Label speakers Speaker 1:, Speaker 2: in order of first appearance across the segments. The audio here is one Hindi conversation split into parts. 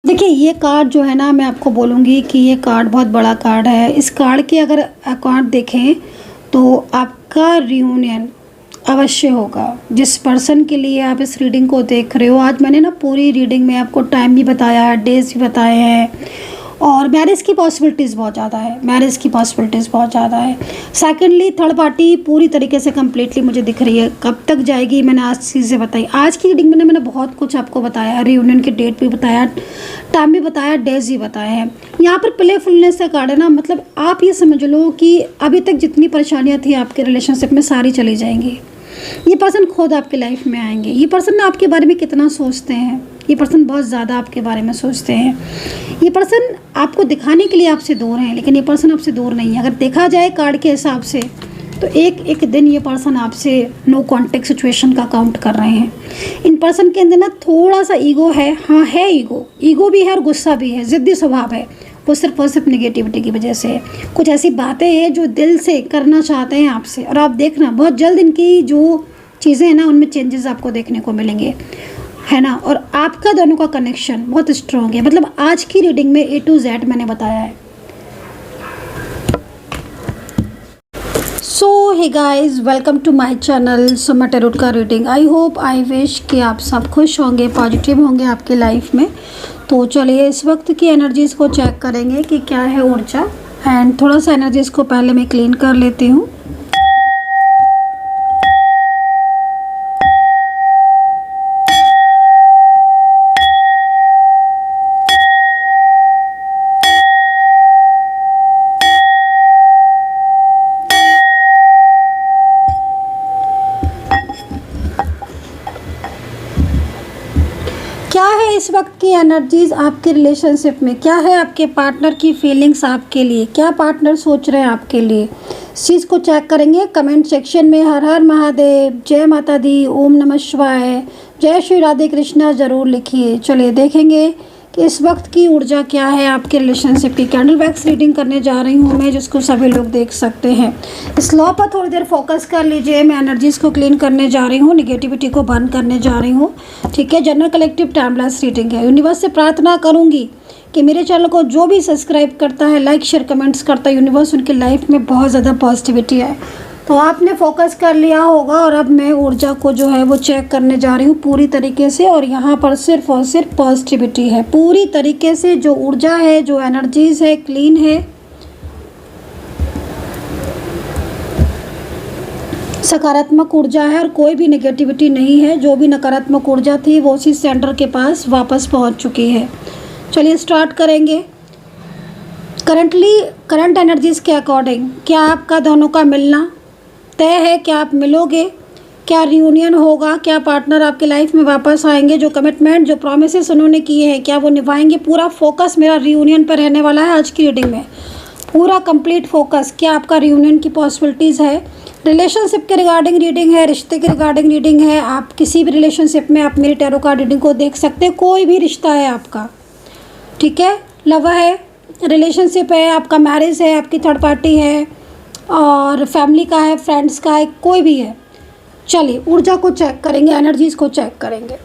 Speaker 1: देखिए ये कार्ड जो है ना, मैं आपको बोलूँगी कि ये कार्ड बहुत बड़ा कार्ड है। इस कार्ड के अगर अकाउंट देखें तो आपका रियूनियन अवश्य होगा। जिस पर्सन के लिए आप इस रीडिंग को देख रहे हो, आज मैंने ना पूरी रीडिंग में आपको टाइम भी बताया है, डेज भी बताए हैं, और मैरिज की पॉसिबिलिटीज़ बहुत ज़्यादा है, मैरिज की पॉसिबिलिटीज़ बहुत ज़्यादा है। सेकेंडली थर्ड पार्टी पूरी तरीके से कम्प्लीटली मुझे दिख रही है। कब तक जाएगी मैंने आज चीज़ें बताई। आज की रीडिंग में मैंने बहुत कुछ आपको बताया, रियूनियन की डेट भी बताया, टाइम भी बताया, डेज भी बताए हैं। यहाँ पर प्लेफुलनेस का कार्ड है ना, मतलब आप ये समझ लो कि अभी तक जितनी परेशानियाँ थी आपके रिलेशनशिप में सारी चली जाएंगी। ये पर्सन खुद आपके लाइफ में आएंगे। ये पर्सन ना आपके बारे में कितना सोचते हैं, ये पर्सन बहुत ज़्यादा आपके बारे में सोचते हैं। ये पर्सन आपको दिखाने के लिए आपसे दूर हैं, लेकिन ये पर्सन आपसे दूर नहीं है। अगर देखा जाए कार्ड के हिसाब से तो एक एक दिन ये पर्सन आपसे नो कॉन्टेक्ट सिचुएशन का काउंट कर रहे हैं। इन पर्सन के अंदर ना थोड़ा सा ईगो है, हाँ है, ईगो भी है और गुस्सा भी है, ज़िद्दी स्वभाव है। वो सिर्फ और सिर्फ नेगेटिविटी की वजह से है। कुछ ऐसी बातें हैं जो दिल से करना चाहते हैं आपसे, और आप देखना बहुत जल्द इनकी जो चीज़ें हैं ना उनमें चेंजेस आपको देखने को मिलेंगे, है ना। और आपका दोनों का कनेक्शन बहुत स्ट्रॉन्ग है। मतलब आज की रीडिंग में A to Z मैंने बताया है। So hey guys, welcome to my channel Soma tarot का reading. I hope, I wish कि आप सब खुश होंगे, पॉजिटिव होंगे आपके लाइफ में। तो चलिए इस वक्त की एनर्जीज़ को चेक करेंगे कि क्या है ऊर्जा, एंड थोड़ा सा एनर्जीज़ को पहले मैं क्लीन कर लेती हूँ। क्या है इस वक्त की एनर्जीज़ आपके रिलेशनशिप में, क्या है आपके पार्टनर की फीलिंग्स आपके लिए, क्या पार्टनर सोच रहे हैं आपके लिए, इस चीज़ को चेक करेंगे। कमेंट सेक्शन में हर हर महादेव, जय माता दी, ओम नमः शिवाय, जय श्री राधे कृष्णा ज़रूर लिखिए। चलिए देखेंगे कि इस वक्त की ऊर्जा क्या है आपके रिलेशनशिप की। कैंडल वैक्स रीडिंग करने जा रही हूँ मैं, जिसको सभी लोग देख सकते हैं। इस लॉ पर थोड़ी देर फोकस कर लीजिए। मैं एनर्जीज़ को क्लीन करने जा रही हूँ, निगेटिविटी को बर्न करने जा रही हूँ, ठीक है। जनरल कलेक्टिव टाइमलेस रीडिंग है। यूनिवर्स से प्रार्थना करूँगी कि मेरे चैनल को जो भी सब्सक्राइब करता है, लाइक शेयर कमेंट्स करता है, यूनिवर्स उनकी लाइफ में बहुत ज़्यादा पॉजिटिविटी है। तो आपने फोकस कर लिया होगा, और अब मैं ऊर्जा को जो है वो चेक करने जा रही हूँ पूरी तरीके से। और यहाँ पर सिर्फ और सिर्फ पॉजिटिविटी है पूरी तरीके से। जो ऊर्जा है, जो एनर्जीज है, क्लीन है, सकारात्मक ऊर्जा है, और कोई भी नेगेटिविटी नहीं है। जो भी नकारात्मक ऊर्जा थी वो उसी सेंटर के पास वापस पहुँच चुकी है। चलिए स्टार्ट करेंगे। करंट एनर्जीज़ के अकॉर्डिंग क्या आपका दोनों का मिलना तय है? क्या आप मिलोगे? क्या रियूनियन होगा? क्या पार्टनर आपके लाइफ में वापस आएंगे? जो कमिटमेंट, जो प्रॉमिसेस उन्होंने किए हैं, क्या वो निभाएंगे? पूरा फोकस मेरा रियूनियन पर रहने वाला है आज की रीडिंग में, पूरा कंप्लीट फोकस। क्या आपका रियूनियन की पॉसिबिलिटीज़ है? रिलेशनशिप के रिगार्डिंग रीडिंग है, रिश्ते के रिगार्डिंग रीडिंग है। आप किसी भी रिलेशनशिप में आप मेरी टैरो कार्ड रीडिंग को देख सकते हैं। कोई भी रिश्ता है आपका, ठीक है, लव है, रिलेशनशिप है, आपका मैरिज है, आपकी थर्ड पार्टी है, और फैमिली का है, फ्रेंड्स का है, कोई भी है। चलिए ऊर्जा को चेक करेंगे, एनर्जीज़ को चेक करेंगे।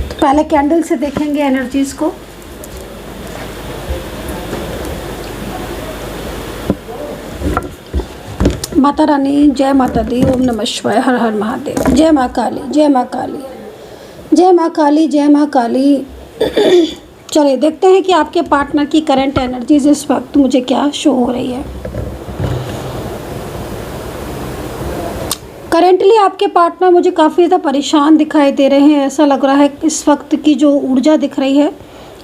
Speaker 1: तो पहले कैंडल से देखेंगे एनर्जीज़ को। माता रानी, जय माता दी, ओम नमः शिवाय, हर हर महादेव, जय माँ काली, जय माँ काली, जय माँ काली, जय माँ काली। चलिए देखते हैं कि आपके पार्टनर की करंट एनर्जीज इस वक्त मुझे क्या शो हो रही है। करेंटली आपके पार्टनर मुझे काफ़ी ज़्यादा परेशान दिखाई दे रहे हैं। ऐसा लग रहा है इस वक्त की जो ऊर्जा दिख रही है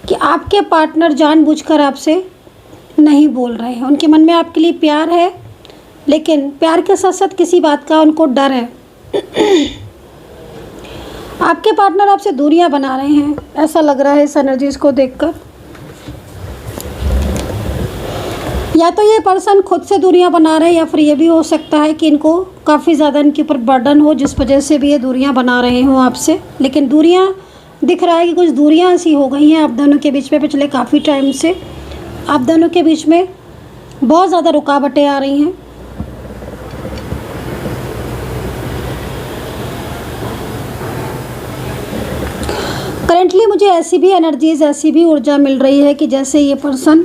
Speaker 1: कि आपके पार्टनर जानबूझकर आपसे नहीं बोल रहे हैं। उनके मन में आपके लिए प्यार है, लेकिन प्यार के साथ साथ किसी बात का उनको डर है। आपके पार्टनर आपसे दूरियां बना रहे हैं, ऐसा लग रहा है इस एनर्जीज़ को देखकर। या तो ये पर्सन खुद से दूरियां बना रहे हैं, या फिर ये भी हो सकता है कि इनको काफ़ी ज़्यादा इनके ऊपर बर्डन हो, जिस वजह से भी ये दूरियां बना रहे हो आपसे। लेकिन दूरियां दिख रहा है कि कुछ दूरियां ऐसी हो गई हैं आप दोनों के बीच में पिछले काफ़ी टाइम से। आप दोनों के बीच में बहुत ज़्यादा रुकावटें आ रही हैं। फैमिली मुझे ऐसी भी एनर्जीज, ऐसी भी ऊर्जा मिल रही है कि जैसे ये पर्सन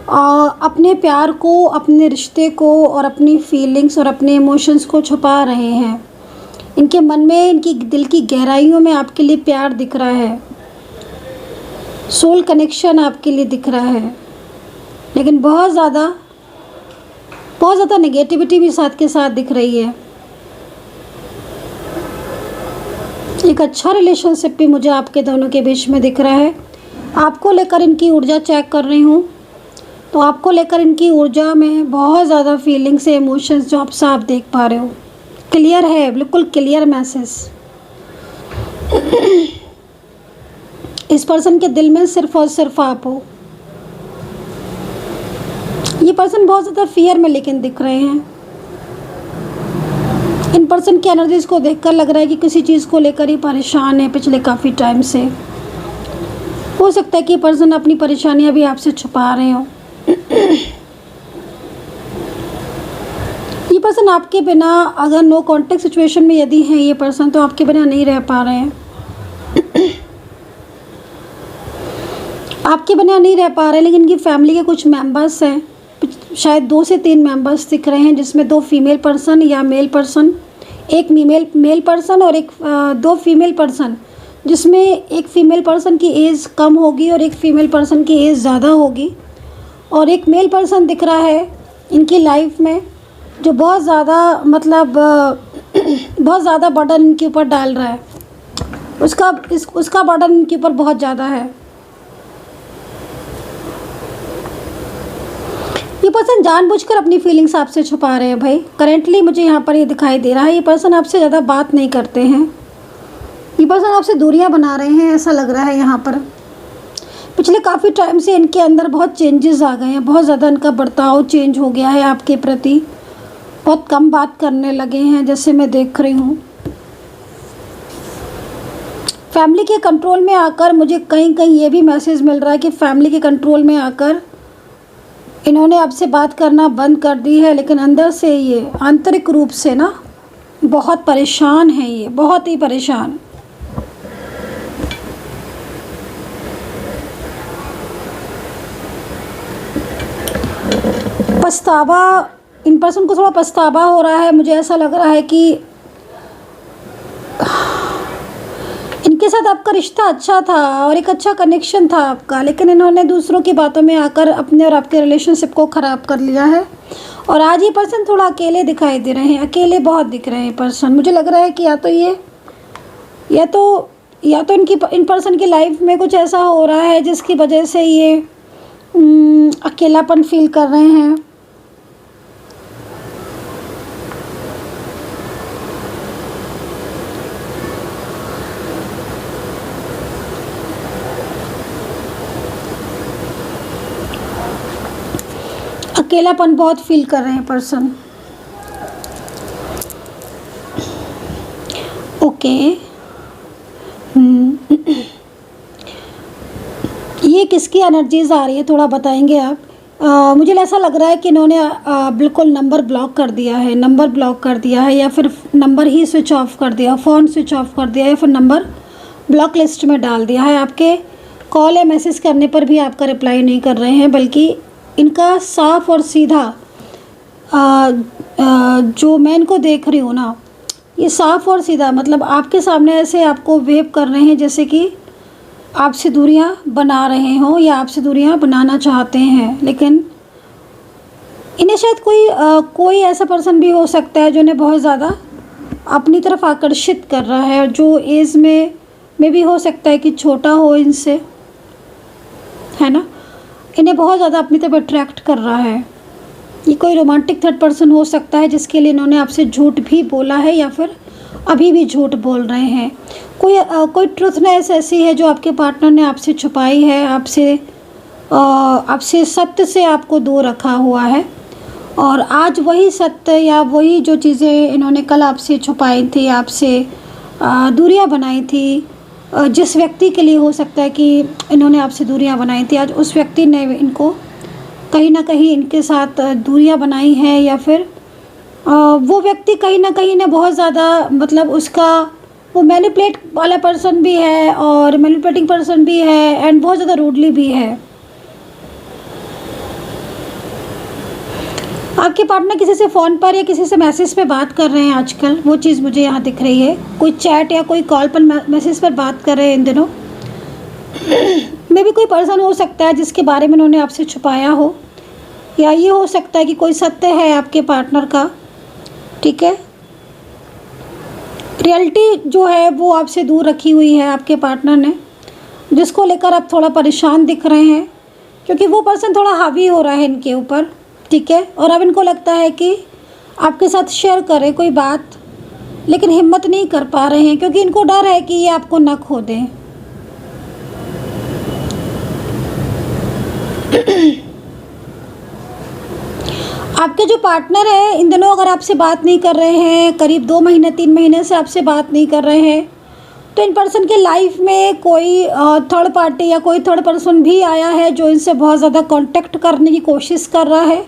Speaker 1: अपने प्यार को, अपने रिश्ते को और अपनी फीलिंग्स और अपने इमोशंस को छुपा रहे हैं। इनके मन में, इनकी दिल की गहराइयों में आपके लिए प्यार दिख रहा है, सोल कनेक्शन आपके लिए दिख रहा है, लेकिन बहुत ज़्यादा नेगेटिविटी भी साथ के साथ दिख रही है। एक अच्छा रिलेशनशिप भी मुझे आपके दोनों के बीच में दिख रहा है। आपको लेकर इनकी ऊर्जा चेक कर रही हूँ, तो आपको लेकर इनकी ऊर्जा में बहुत ज़्यादा फीलिंग्स से इमोशंस जो आप साफ देख पा रहे हो, क्लियर है, बिल्कुल क्लियर मैसेज। इस पर्सन के दिल में सिर्फ और सिर्फ आप हो। ये पर्सन बहुत ज़्यादा फियर में लेकिन दिख रहे हैं। इन पर्सन की एनर्जीज को देखकर लग रहा है कि किसी चीज़ को लेकर ही परेशान है पिछले काफ़ी टाइम से। हो सकता है कि ये पर्सन अपनी परेशानियां भी आपसे छुपा रहे हो। ये पर्सन आपके बिना, अगर नो कॉन्टेक्ट सिचुएशन में यदि है ये पर्सन, तो आपके बिना नहीं रह पा रहे हैं। आपके बिना नहीं रह पा रहे, लेकिन इनकी फैमिली के कुछ मेंबर्स हैं, शायद 2 से 3 मेंबर्स दिख रहे हैं, जिसमें 2 फीमेल पर्सन या मेल पर्सन, एक मेल पर्सन और 2 फीमेल पर्सन, जिसमें एक फीमेल पर्सन की एज कम होगी और एक फीमेल पर्सन की एज ज़्यादा होगी। और एक मेल पर्सन दिख रहा है इनकी लाइफ में जो बहुत ज़्यादा बहुत ज़्यादा बर्डन इनके ऊपर डाल रहा है। उसका बर्डन इनके ऊपर बहुत ज़्यादा है। ये पर्सन जानबूझकर अपनी फीलिंग्स आपसे छुपा रहे हैं भाई। करेंटली मुझे यहाँ पर ये दिखाई दे रहा है, ये पर्सन आपसे ज़्यादा बात नहीं करते हैं। ये पर्सन आपसे दूरियां बना रहे हैं, ऐसा लग रहा है यहाँ पर। पिछले काफ़ी टाइम से इनके अंदर बहुत चेंजेस आ गए हैं, बहुत ज़्यादा इनका बर्ताव चेंज हो गया है आपके प्रति। बहुत कम बात करने लगे हैं, जैसे मैं देख रही हूँ। फैमिली के कंट्रोल में आकर मुझे कहीं कहीं ये भी मैसेज मिल रहा है कि फैमिली के कंट्रोल में आकर इन्होंने आपसे बात करना बंद कर दी है, लेकिन अंदर से ये आंतरिक रूप से ना बहुत परेशान है, ये बहुत ही परेशान। पछतावा, इन पर्सन को थोड़ा पछतावा हो रहा है। मुझे ऐसा लग रहा है कि इनके साथ आपका रिश्ता अच्छा था और एक अच्छा कनेक्शन था आपका, लेकिन इन्होंने दूसरों की बातों में आकर अपने और आपके रिलेशनशिप को ख़राब कर लिया है। और आज ये पर्सन थोड़ा अकेले दिखाई दे रहे हैं, अकेले बहुत दिख रहे हैं पर्सन। मुझे लग रहा है कि या तो इन पर्सन की लाइफ में कुछ ऐसा हो रहा है जिसकी वजह से ये अकेलापन फील कर रहे हैं। अकेलापन बहुत फील कर रहे हैं पर्सन। ओके, ये किसकी एनर्जीज आ रही है थोड़ा बताएंगे आप? मुझे ऐसा लग रहा है कि इन्होंने बिल्कुल नंबर ब्लॉक कर दिया है, या फिर नंबर ही स्विच ऑफ कर दिया, फ़ोन स्विच ऑफ कर दिया, या फिर नंबर ब्लॉक लिस्ट में डाल दिया है। आपके कॉल या मैसेज करने पर भी आपका रिप्लाई नहीं कर रहे हैं, बल्कि इनका साफ और सीधा जो मैं इनको देख रही हूँ ना, ये साफ और सीधा मतलब आपके सामने ऐसे आपको वेव कर रहे हैं जैसे कि आपसे दूरियां बना रहे हों या आपसे दूरियां बनाना चाहते हैं। लेकिन इन्हें शायद कोई ऐसा पर्सन भी हो सकता है जो इन्हें बहुत ज़्यादा अपनी तरफ आकर्षित कर रहा है, और जो एज में भी हो सकता है कि छोटा हो इनसे, है ना। इन्हें बहुत ज़्यादा अपनी तरफ अट्रैक्ट कर रहा है। ये कोई रोमांटिक थर्ड पर्सन हो सकता है जिसके लिए इन्होंने आपसे झूठ भी बोला है या फिर अभी भी झूठ बोल रहे हैं। कोई ट्रूथनेस ऐसी है जो आपके पार्टनर ने आपसे छुपाई है, आपसे सत्य से आपको दूर रखा हुआ है, और आज वही सत्य या वही जो चीज़ें इन्होंने कल आपसे छुपाई थी, आपसे दूरियां बनाई थी, जिस व्यक्ति के लिए हो सकता है कि इन्होंने आपसे दूरियां बनाई थी, आज उस व्यक्ति ने इनको कहीं ना कहीं इनके साथ दूरियां बनाई हैं, या फिर वो व्यक्ति कहीं ना कहीं ने बहुत ज़्यादा मतलब वो मैनिपुलेट वाला पर्सन भी है और मैनिपुलेटिंग पर्सन भी है एंड बहुत ज़्यादा रूडली भी है। आपके पार्टनर किसी से फ़ोन पर या किसी से मैसेज पे बात कर रहे हैं आजकल, वो चीज़ मुझे यहाँ दिख रही है। कोई चैट या कोई कॉल पर मैसेज पर बात कर रहे हैं इन दिनों। मे भी कोई पर्सन हो सकता है जिसके बारे में उन्होंने आपसे छुपाया हो, या ये हो सकता है कि कोई सत्य है आपके पार्टनर का, ठीक है। रियलिटी जो है वो आपसे दूर रखी हुई है आपके पार्टनर ने, जिसको लेकर आप थोड़ा परेशान दिख रहे हैं, क्योंकि वो पर्सन थोड़ा हावी हो रहा है इनके ऊपर, ठीक है। और अब इनको लगता है कि आपके साथ शेयर करें कोई बात, लेकिन हिम्मत नहीं कर पा रहे हैं क्योंकि इनको डर है कि ये आपको न खो दें। आपके जो पार्टनर है इन दिनों अगर आपसे बात नहीं कर रहे हैं, करीब 2 महीने 3 महीने से आपसे बात नहीं कर रहे हैं, तो इन पर्सन के लाइफ में कोई थर्ड पार्टी या कोई थर्ड पर्सन भी आया है जो इनसे बहुत ज़्यादा कांटेक्ट करने की कोशिश कर रहा है,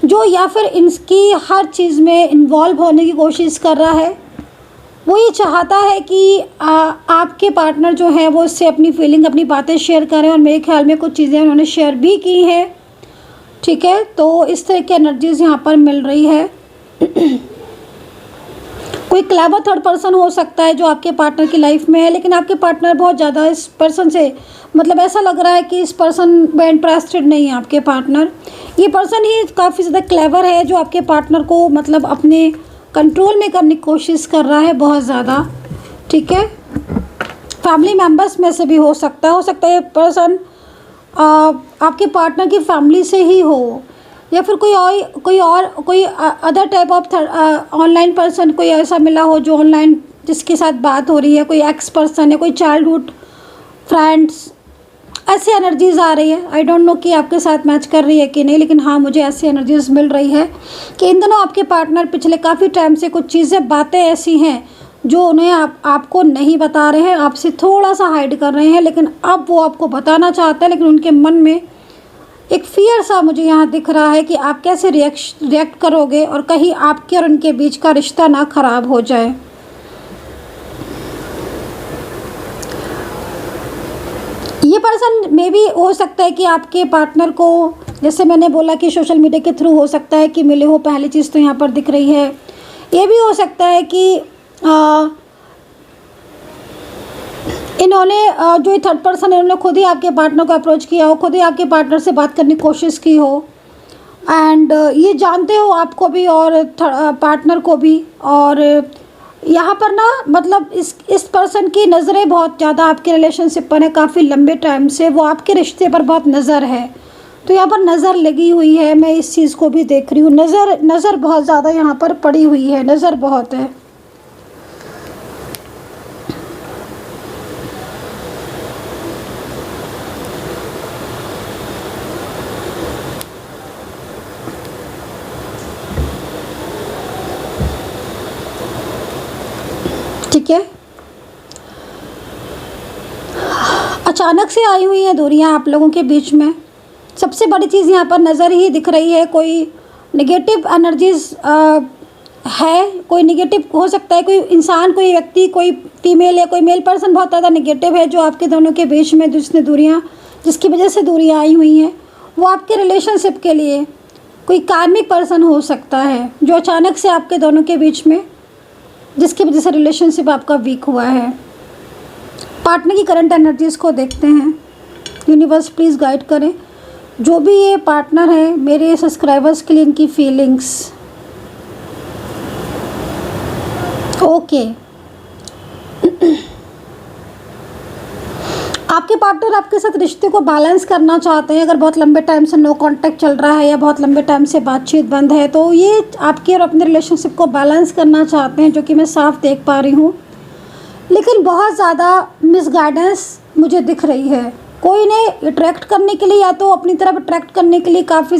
Speaker 1: जो या फिर इनकी हर चीज़ में इन्वॉल्व होने की कोशिश कर रहा है। वो ये चाहता है कि आपके पार्टनर जो है वो उससे अपनी फीलिंग, अपनी बातें शेयर करें, और मेरे ख्याल में कुछ चीज़ें उन्होंने शेयर भी की हैं, ठीक है। तो इस तरह की एनर्जीज़ यहाँ पर मिल रही है। कोई क्लेवर थर्ड पर्सन हो सकता है जो आपके पार्टनर की लाइफ में है, लेकिन आपके पार्टनर बहुत ज़्यादा इस पर्सन से, मतलब ऐसा लग रहा है कि इस पर्सन में इंटरेस्टेड नहीं है आपके पार्टनर। ये पर्सन ही काफ़ी ज़्यादा क्लेवर है जो आपके पार्टनर को मतलब अपने कंट्रोल में करने की कोशिश कर रहा है बहुत ज़्यादा, ठीक है। फैमिली मेम्बर्स में से भी हो सकता है ये पर्सन आपके पार्टनर की फैमिली से ही हो, या फिर कोई other type of online person कोई ऐसा मिला हो जो ऑनलाइन जिसके साथ बात हो रही है, कोई एक्स पर्सन है, कोई चाइल्डहुड फ्रेंड्स, ऐसी एनर्जीज़ आ रही है। आई डोंट नो कि आपके साथ मैच कर रही है कि नहीं, लेकिन हाँ मुझे ऐसी एनर्जीज़ मिल रही है कि इन दोनों आपके पार्टनर पिछले काफ़ी टाइम से कुछ चीज़ें, बातें ऐसी हैं जो उन्हें आपको नहीं बता रहे हैं, आपसे थोड़ा सा हाइड कर रहे हैं, लेकिन अब वो आपको बताना चाहते हैं, लेकिन उनके मन में एक फियर सा मुझे यहाँ दिख रहा है कि आप कैसे रिएक्ट करोगे और कहीं आपके और उनके बीच का रिश्ता ना ख़राब हो जाए। ये पर्सन मे भी हो सकता है कि आपके पार्टनर को, जैसे मैंने बोला कि सोशल मीडिया के थ्रू हो सकता है कि मिले हो, पहली चीज़ तो यहाँ पर दिख रही है। ये भी हो सकता है कि इन्होंने जो ये थर्ड पर्सन है उन्होंने खुद ही आपके पार्टनर को अप्रोच किया हो, खुद ही आपके पार्टनर से बात करने की कोशिश की हो, एंड ये जानते हो आपको भी और पार्टनर को भी। और यहाँ पर ना मतलब इस पर्सन की नज़रें बहुत ज़्यादा आपके रिलेशनशिप पर है, काफ़ी लंबे टाइम से वो आपके रिश्ते पर बहुत नज़र है। तो यहाँ पर नज़र लगी हुई है, मैं इस चीज़ को भी देख रही हूँ। नज़र बहुत ज़्यादा यहाँ पर पड़ी हुई है, नज़र बहुत है। ठीक है, अचानक से आई हुई हैं दूरियां आप लोगों के बीच में। सबसे बड़ी चीज़ यहाँ पर नज़र ही दिख रही है, कोई नेगेटिव एनर्जीज़ है, कोई नेगेटिव हो सकता है, कोई इंसान, कोई व्यक्ति, कोई फीमेल या कोई मेल पर्सन बहुत ज़्यादा नेगेटिव है जो आपके दोनों के बीच में जिसकी वजह से दूरियां आई हुई हैं। वो आपके रिलेशनशिप के लिए कोई कार्मिक पर्सन हो सकता है जो अचानक से आपके दोनों के बीच में, जिसकी वजह से रिलेशनशिप आपका वीक हुआ है। पार्टनर की करंट एनर्जीज़ को देखते हैं। यूनिवर्स प्लीज़ गाइड करें जो भी ये पार्टनर है मेरे सब्सक्राइबर्स के लिए, इनकी फीलिंग्स। ओके, आपके पार्टनर आपके साथ रिश्ते को बैलेंस करना चाहते हैं। अगर बहुत लंबे टाइम से नो कांटेक्ट चल रहा है या बहुत लंबे टाइम से बातचीत बंद है, तो ये आपके और अपने रिलेशनशिप को बैलेंस करना चाहते हैं, जो कि मैं साफ देख पा रही हूँ। लेकिन बहुत ज़्यादा मिसगाइडेंस मुझे दिख रही है। कोई ने अट्रैक्ट करने के लिए, या तो अपनी तरफ अट्रैक्ट करने के लिए काफ़ी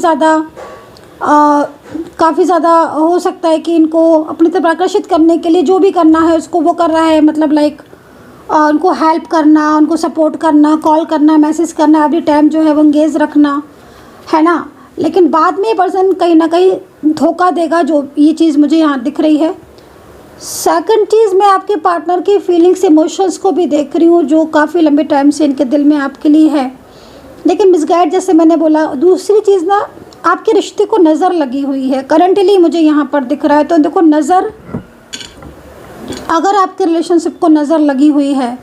Speaker 1: ज़्यादा हो सकता है कि इनको अपनी तरफ आकर्षित करने के लिए जो भी करना है उसको वो कर रहा है, मतलब लाइक उनको हेल्प करना, उनको सपोर्ट करना, कॉल करना, मैसेज करना, एवरी टाइम जो है वो एंगेज रखना, है ना। लेकिन बाद में ये पर्सन कहीं ना कहीं धोखा देगा, जो ये चीज़ मुझे यहाँ दिख रही है। सेकंड चीज़, मैं आपके पार्टनर की फीलिंग्स इमोशंस को भी देख रही हूँ जो काफ़ी लंबे टाइम से इनके दिल में आपके लिए है, लेकिन मिसगाइड जैसे मैंने बोला। दूसरी चीज़ ना, आपके रिश्ते को नज़र लगी हुई है करंटली, मुझे यहाँ पर दिख रहा है। तो देखो नज़र, अगर आपके रिलेशनशिप को नज़र लगी हुई है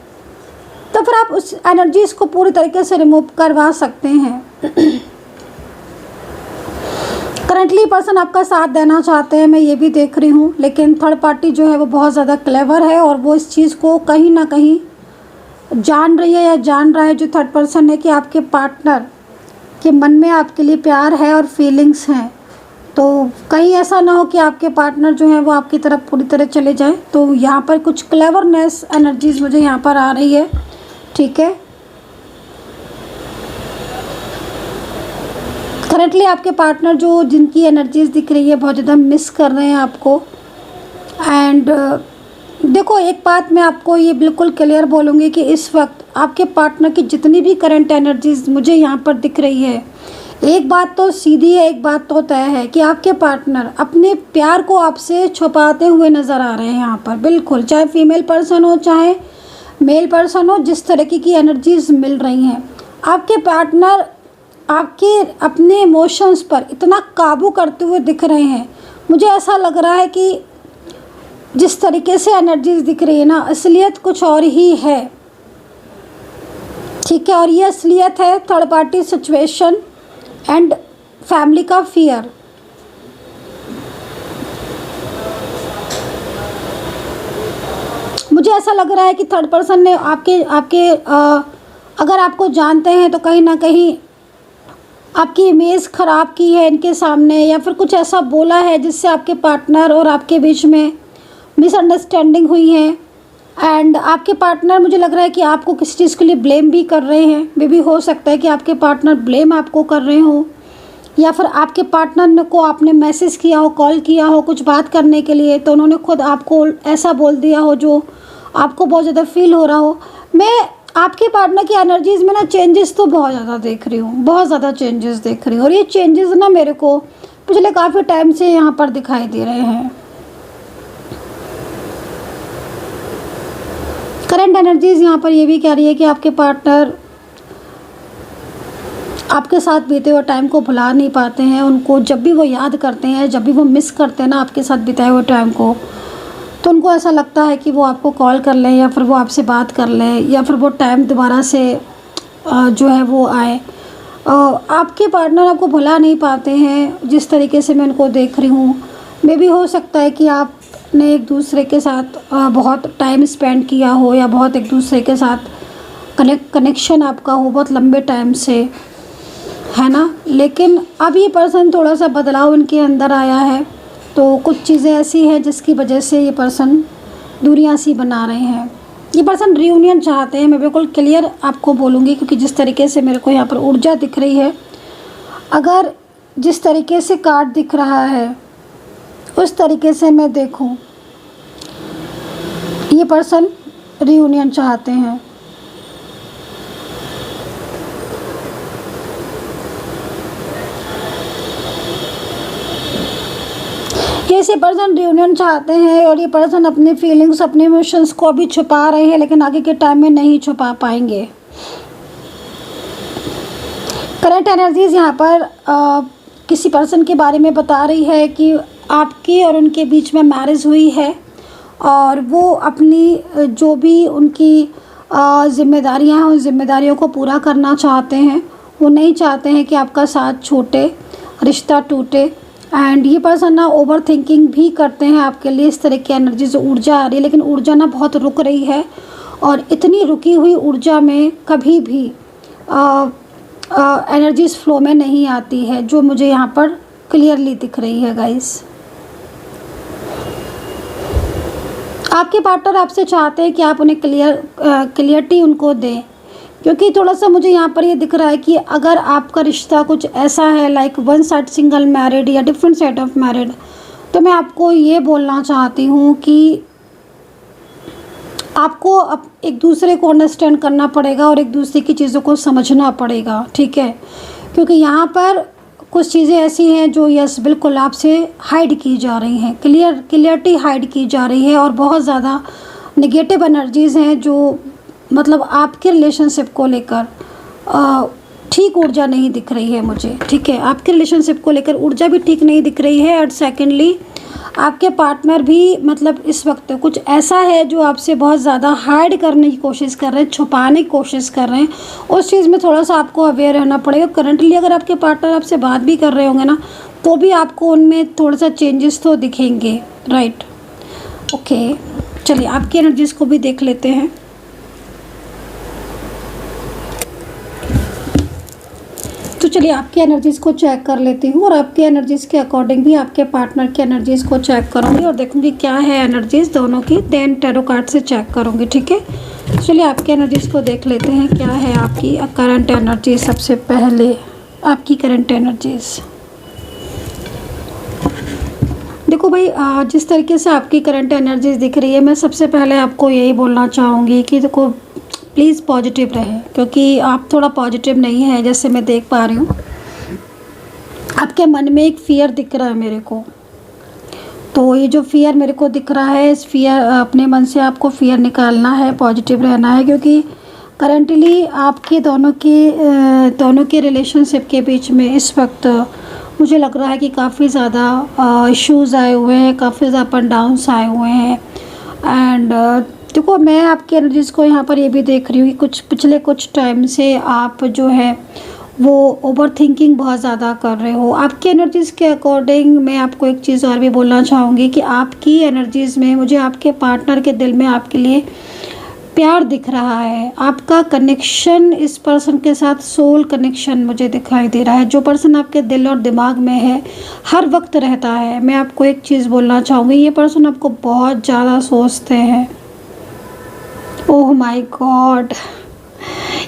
Speaker 1: तो फिर आप उस एनर्जीज़ को पूरी तरीके से रिमूव करवा सकते हैं। करंटली पर्सन आपका साथ देना चाहते हैं, मैं ये भी देख रही हूँ, लेकिन थर्ड पार्टी जो है वो बहुत ज़्यादा क्लेवर है और वो इस चीज़ को कहीं ना कहीं जान रही है या जान रहा है, जो थर्ड पर्सन है, कि आपके पार्टनर के मन में आपके लिए प्यार है और फीलिंग्स हैं। तो कहीं ऐसा ना हो कि आपके पार्टनर जो है वो आपकी तरफ पूरी तरह चले जाए। तो यहाँ पर कुछ क्लेवरनेस एनर्जीज मुझे यहाँ पर आ रही है, ठीक है। करंटली आपके पार्टनर जो जिनकी एनर्जीज दिख रही है बहुत ज़्यादा मिस कर रहे हैं आपको। एंड देखो एक बात मैं आपको ये बिल्कुल क्लियर बोलूँगी कि इस वक्त आपके पार्टनर की जितनी भी करंट एनर्जीज मुझे यहाँ पर दिख रही है, एक बात तो सीधी है, एक बात तो तय है कि आपके पार्टनर अपने प्यार को आपसे छुपाते हुए नज़र आ रहे हैं यहाँ पर, बिल्कुल। चाहे फीमेल पर्सन हो चाहे मेल पर्सन हो, जिस तरीके की एनर्जीज मिल रही हैं, आपके पार्टनर आपके अपने इमोशंस पर इतना काबू करते हुए दिख रहे हैं। मुझे ऐसा लग रहा है कि जिस तरीके से एनर्जीज दिख रही है ना, असलियत कुछ और ही है, ठीक है। और ये असलियत है third party situation and family का फियर। मुझे ऐसा लग रहा है कि थर्ड पर्सन ने आपके अगर आपको जानते हैं तो कहीं ना कहीं आपकी इमेज ख़राब की है इनके सामने, या फिर कुछ ऐसा बोला है जिससे आपके पार्टनर और आपके बीच में मिसअंडरस्टैंडिंग हुई है। एंड आपके पार्टनर मुझे लग रहा है कि आपको किसी चीज़ के लिए ब्लेम भी कर रहे हैं। मे भी हो सकता है कि आपके पार्टनर ब्लेम आपको कर रहे हो, या फिर आपके पार्टनर को आपने मैसेज किया हो, कॉल किया हो कुछ बात करने के लिए, तो उन्होंने खुद आपको ऐसा बोल दिया हो जो आपको बहुत ज़्यादा फील हो रहा हो। मैं आपके पार्टनर की एनर्जीज में ना चेंजेस तो बहुत ज़्यादा देख रही हूँ, बहुत ज़्यादा चेंजेस देख रही हूँ। और ये चेंजेस ना मेरे को पिछले काफ़ी टाइम से यहाँ पर दिखाई दे रहे हैं। करंट एनर्जीज यहाँ पर ये भी कह रही है कि आपके पार्टनर आपके साथ बीते हुए टाइम को भुला नहीं पाते हैं। उनको जब भी वो याद करते हैं, जब भी वो मिस करते हैं ना आपके साथ बिताए हुए टाइम को, तो उनको ऐसा लगता है कि वो आपको कॉल कर लें या फिर वो आपसे बात कर लें, या फिर वो टाइम दोबारा से जो है वो आए। आपके पार्टनर आपको भुला नहीं पाते हैं जिस तरीके से मैं उनको देख रही हूँ। मे भी हो सकता है कि आपने एक दूसरे के साथ बहुत टाइम स्पेंड किया हो, या बहुत एक दूसरे के साथ कनेक्शन आपका हो बहुत लंबे टाइम से, है ना। लेकिन अब ये पर्सन थोड़ा सा बदलाव इनके अंदर आया है, तो कुछ चीज़ें ऐसी हैं जिसकी वजह से ये पर्सन दूरियां सी बना रहे हैं। ये पर्सन रियूनियन चाहते हैं, मैं बिल्कुल क्लियर आपको बोलूँगी, क्योंकि जिस तरीके से मेरे को यहाँ पर ऊर्जा दिख रही है, अगर जिस तरीके से कार्ड दिख रहा है उस तरीके से मैं देखूँ, ये पर्सन रियूनियन चाहते हैं। ऐसे पर्सन रियूनियन चाहते हैं और ये पर्सन अपने फीलिंग्स, अपने इमोशंस को अभी छुपा रहे हैं, लेकिन आगे के टाइम में नहीं छुपा पाएंगे। करंट एनर्जीज यहाँ पर किसी पर्सन के बारे में बता रही है कि आपके और उनके बीच में मैरिज हुई है, और वो अपनी जो भी उनकी जिम्मेदारियाँ हैं उन जिम्मेदारियों को पूरा करना चाहते हैं। वो नहीं चाहते हैं कि आपका साथ छूटे, रिश्ता टूटे। एंड ये पर्सन ना ओवर थिंकिंग भी करते हैं आपके लिए। इस तरह की एनर्जी से ऊर्जा आ रही है, लेकिन ऊर्जा ना बहुत रुक रही है, और इतनी रुकी हुई ऊर्जा में कभी भी एनर्जीज फ्लो में नहीं आती है, जो मुझे यहाँ पर क्लियरली दिख रही है गाइस। आपके पार्टनर आपसे चाहते हैं कि आप उन्हें क्लियरिटी उनको दें, क्योंकि थोड़ा सा मुझे यहाँ पर ये दिख रहा है कि अगर आपका रिश्ता कुछ ऐसा है like one side single married या डिफरेंट साइड ऑफ मैरिड, तो मैं आपको ये बोलना चाहती हूँ कि आपको एक दूसरे को अंडरस्टैंड करना पड़ेगा और एक दूसरे की चीज़ों को समझना पड़ेगा, ठीक है। क्योंकि यहाँ पर कुछ चीज़ें ऐसी हैं जो यस बिल्कुल आपसे हाइड की जा रही हैं, क्लियरिटी हाइड की जा रही है, और बहुत ज़्यादा नेगेटिव एनर्जीज़ हैं जो मतलब आपके रिलेशनशिप को लेकर ठीक ऊर्जा नहीं दिख रही है मुझे, ठीक है। आपके रिलेशनशिप को लेकर ऊर्जा भी ठीक नहीं दिख रही है, और सेकेंडली आपके पार्टनर भी मतलब इस वक्त कुछ ऐसा है जो आपसे बहुत ज़्यादा हाइड करने की कोशिश कर रहे हैं, छुपाने की कोशिश कर रहे हैं। उस चीज़ में थोड़ा सा आपको अवेयर रहना पड़ेगा। करंटली अगर आपके पार्टनर आपसे बात भी कर रहे होंगे ना, तो भी आपको उनमें थोड़ा सा चेंजेस तो दिखेंगे, राइट। ओके, चलिए आपकी एनर्जीज़ को भी देख लेते हैं। तो चलिए आपकी एनर्जीज़ को चेक कर लेती हूँ, और आपकी एनर्जीज़ के अकॉर्डिंग भी आपके पार्टनर की एनर्जीज़ को चेक करूँगी और देखूँगी क्या है एनर्जीज़ दोनों की, देन टैरो कार्ड से चेक करूँगी, ठीक है। चलिए आपकी एनर्जीज़ को देख लेते हैं क्या है आपकी करंट एनर्जी। सबसे पहले आपकी करंट एनर्जीज़ देखो भाई, जिस तरीके से आपकी करंट एनर्जीज़ दिख रही है, मैं सबसे पहले आपको यही बोलना चाहूँगी कि देखो प्लीज़ पॉजिटिव रहे, क्योंकि आप थोड़ा पॉजिटिव नहीं है जैसे मैं देख पा रही हूँ। आपके मन में एक फ़ियर दिख रहा है मेरे को, तो ये जो फ़ियर मेरे को दिख रहा है, इस फ़ियर अपने मन से आपको फ़ियर निकालना है, पॉजिटिव रहना है, क्योंकि करंटली आपके दोनों के रिलेशनशिप के बीच में इस वक्त मुझे लग रहा है कि काफ़ी ज़्यादा इश्यूज़ आए हुए हैं, काफ़ी ज़्यादा अप एंड डाउन्स आए हुए हैं। एंड देखो मैं आपकी एनर्जीज़ को यहाँ पर ये भी देख रही हूँ कि पिछले कुछ टाइम से आप जो है वो ओवर थिंकिंग बहुत ज़्यादा कर रहे हो। आपकी एनर्जीज़ के अकॉर्डिंग मैं आपको एक चीज़ और भी बोलना चाहूँगी कि आपकी एनर्जीज़ में मुझे आपके पार्टनर के दिल में आपके लिए प्यार दिख रहा है। आपका कनेक्शन इस पर्सन के साथ सोल कनेक्शन मुझे दिखाई दे रहा है। जो पर्सन आपके दिल और दिमाग में है, हर वक्त रहता है। मैं आपको एक चीज़ बोलना चाहूँगी, ये पर्सन आपको बहुत ज़्यादा सोचते हैं। ओह माय गॉड,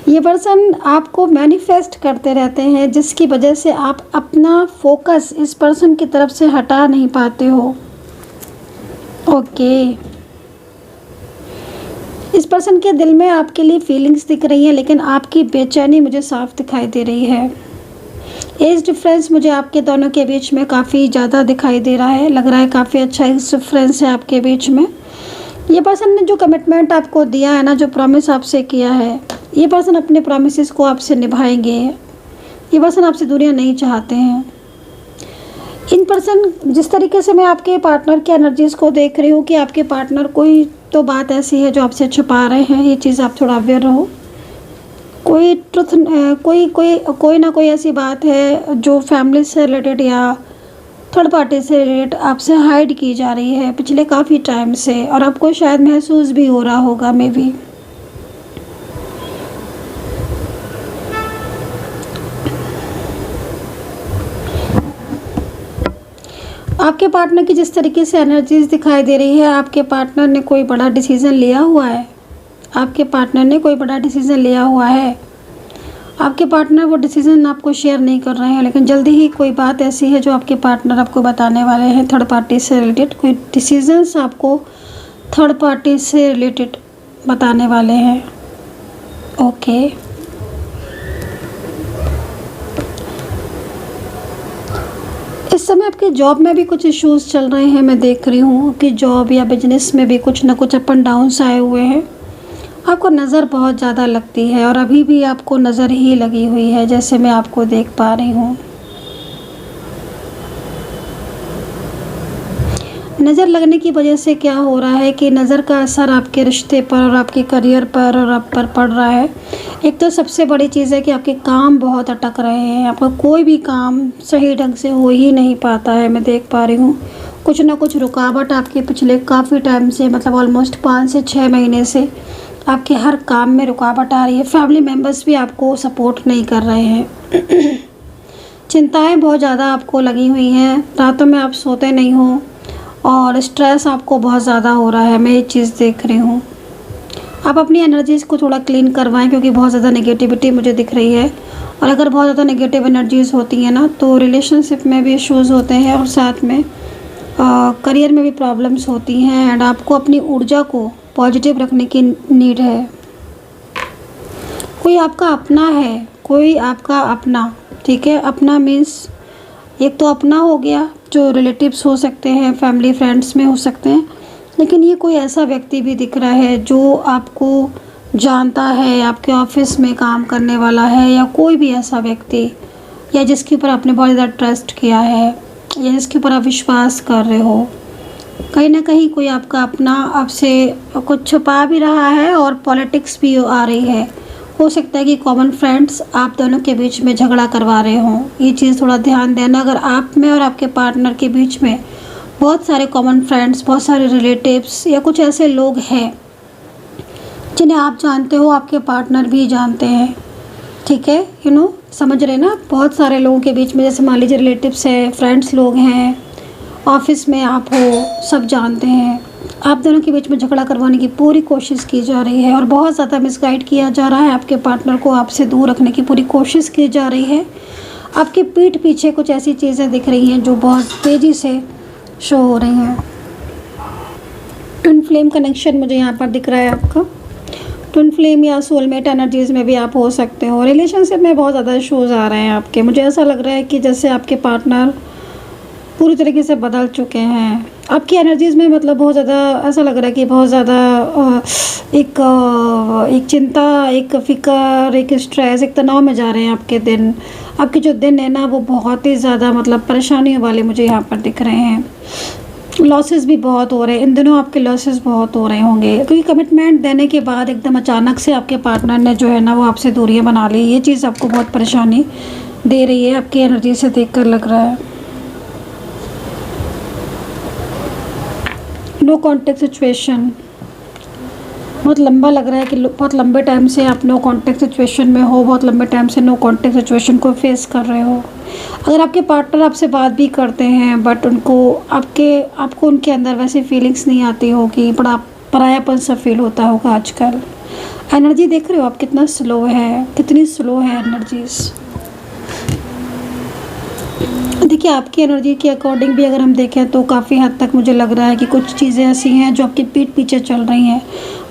Speaker 1: ये पर्सन आपको मैनिफेस्ट करते रहते हैं, जिसकी वजह से आप अपना फोकस इस पर्सन की तरफ से हटा नहीं पाते हो। ओके, इस पर्सन के दिल में आपके लिए फीलिंग्स दिख रही हैं, लेकिन आपकी बेचैनी मुझे साफ दिखाई दे रही है। एज डिफरेंस मुझे आपके दोनों के बीच में काफ़ी ज़्यादा दिखाई दे रहा है। लग रहा है काफ़ी अच्छा एज डिफरेंस है आपके बीच में। ये पर्सन ने जो कमिटमेंट आपको दिया है ना, जो प्रॉमिस आपसे किया है, ये पर्सन अपने प्रॉमिसेस को आपसे निभाएंगे। ये पर्सन आपसे दूरियां नहीं चाहते हैं। इन पर्सन जिस तरीके से मैं आपके पार्टनर की एनर्जीज़ को देख रही हूँ कि आपके पार्टनर कोई तो बात ऐसी है जो आपसे छुपा रहे हैं, ये चीज़ आप थोड़ा अवेयर रहो। कोई ट्रुथ कोई ना कोई ऐसी बात है जो फैमिली से रिलेटेड या थर्ड पार्टी से रिलेटेड आपसे हाइड की जा रही है पिछले काफ़ी टाइम से, और आपको शायद महसूस भी हो रहा होगा मे बी। आपके पार्टनर की जिस तरीके से एनर्जीज दिखाई दे रही है, आपके पार्टनर ने कोई बड़ा डिसीज़न लिया हुआ है। आपके पार्टनर ने कोई बड़ा डिसीज़न लिया हुआ है। आपके पार्टनर वो डिसीज़न आपको शेयर नहीं कर रहे हैं, लेकिन जल्दी ही कोई बात ऐसी है जो आपके पार्टनर आपको बताने वाले हैं। थर्ड पार्टी से रिलेटेड कोई डिसीजंस आपको थर्ड पार्टी से रिलेटेड बताने वाले हैं। ओके, इस समय आपके जॉब में भी कुछ इश्यूज़ चल रहे हैं। मैं देख रही हूँ कि जॉब या बिजनेस में भी कुछ ना कुछ अप एंड डाउन्स आए हुए हैं। आपको नज़र बहुत ज़्यादा लगती है, और अभी भी आपको नज़र ही लगी हुई है जैसे मैं आपको देख पा रही हूँ। नज़र लगने की वजह से क्या हो रहा है कि नज़र का असर आपके रिश्ते पर और आपके करियर पर और आप पर पड़ रहा है। एक तो सबसे बड़ी चीज़ है कि आपके काम बहुत अटक रहे हैं। आपका कोई भी काम सही ढंग से हो ही नहीं पाता है। मैं देख पा रही हूँ कुछ ना कुछ रुकावट आपके पिछले काफ़ी टाइम से, मतलब ऑलमोस्ट 5 से 6 महीने से आपके हर काम में रुकावट आ रही है। फैमिली मेम्बर्स भी आपको सपोर्ट नहीं कर रहे हैं। चिंताएं बहुत ज़्यादा आपको लगी हुई हैं। रातों में आप सोते नहीं हो और स्ट्रेस आपको बहुत ज़्यादा हो रहा है। मैं ये चीज़ देख रही हूँ। आप अपनी एनर्जीज़ को थोड़ा क्लीन करवाएं, क्योंकि बहुत ज़्यादा नेगेटिविटी मुझे दिख रही है। और अगर बहुत ज़्यादा नेगेटिव एनर्जीज़ होती हैं ना, तो रिलेशनशिप में भी इश्यूज़ होते हैं और साथ में करियर में भी प्रॉब्लम्स होती हैं। एंड आपको अपनी ऊर्जा को पॉजिटिव रखने की नीड है। कोई आपका अपना है, कोई आपका अपना, ठीक है। अपना मीन्स एक तो अपना हो गया, जो रिलेटिव्स हो सकते हैं, फैमिली फ्रेंड्स में हो सकते हैं, लेकिन ये कोई ऐसा व्यक्ति भी दिख रहा है जो आपको जानता है, आपके ऑफिस में काम करने वाला है, या कोई भी ऐसा व्यक्ति, या जिसके ऊपर आपने बहुत ज़्यादा ट्रस्ट किया है, या जिसके ऊपर आप विश्वास कर रहे हो। कहीं ना कहीं कोई आपका अपना आपसे कुछ छुपा भी रहा है और पॉलिटिक्स भी आ रही है। हो सकता है कि कॉमन फ्रेंड्स आप दोनों के बीच में झगड़ा करवा रहे हों। ये चीज़ थोड़ा ध्यान देना। अगर आप में और आपके पार्टनर के बीच में बहुत सारे कॉमन फ्रेंड्स, बहुत सारे रिलेटिव्स या कुछ ऐसे लोग हैं जिन्हें आप जानते हो, आपके पार्टनर भी जानते हैं, ठीक है, समझ रहे ना। बहुत सारे लोगों के बीच में, जैसे मान लीजिए रिलेटिव्स हैं, फ्रेंड्स लोग हैं, ऑफिस में आप हो, सब जानते हैं, आप दोनों के बीच में झगड़ा करवाने की पूरी कोशिश की जा रही है और बहुत ज़्यादा मिसगाइड किया जा रहा है। आपके पार्टनर को आपसे दूर रखने की पूरी कोशिश की जा रही है। आपके पीठ पीछे कुछ ऐसी चीज़ें दिख रही हैं जो बहुत तेज़ी से शो हो रही हैं। ट्विन फ्लेम कनेक्शन मुझे यहाँ पर दिख रहा है आपका। ट्विन फ्लेम या सोलमेट एनर्जीज़ में भी आप हो सकते हो। रिलेशनशिप में बहुत ज़्यादा इशूज़ आ रहे हैं आपके। मुझे ऐसा लग रहा है कि जैसे आपके पार्टनर पूरी तरीके से बदल चुके हैं। आपकी एनर्जीज़ में मतलब बहुत ज़्यादा ऐसा लग रहा है कि बहुत ज़्यादा एक चिंता, एक फ़िक्र, एक स्ट्रेस, एक तनाव में जा रहे हैं आपके दिन। आपके जो दिन है ना वो बहुत ही ज़्यादा मतलब परेशानियों वाले मुझे यहाँ पर दिख रहे हैं। लॉसेस भी बहुत हो रहे हैं इन दिनों, आपके लॉसेस बहुत हो रहे होंगे क्योंकि कमिटमेंट देने के बाद एकदम अचानक से आपके पार्टनर ने जो है ना वो आपसे दूरियां बना ली। ये चीज़ आपको बहुत परेशानी दे रही है, आपकी एनर्जी से देखकर लग रहा है। नो कॉन्टेक्ट सिचुएशन बहुत लंबा लग रहा है कि बहुत लंबे टाइम से आप नो कॉन्टेक्ट सिचुएशन में हो, बहुत लंबे टाइम से नो कॉन्टेक्ट सिचुएशन को फेस कर रहे हो। अगर आपके पार्टनर आपसे बात भी करते हैं बट आपको उनके अंदर वैसी फीलिंग्स नहीं आती होगी, बड़ा परायापन सा फील होता होगा आजकल। एनर्जी देख रहे हो आप कितना स्लो है, कितनी स्लो है एनर्जीज़। देखिए आपकी एनर्जी के अकॉर्डिंग भी अगर हम देखें तो काफ़ी हद तक मुझे लग रहा है कि कुछ चीज़ें ऐसी हैं जो आपकी पीठ पीछे चल रही हैं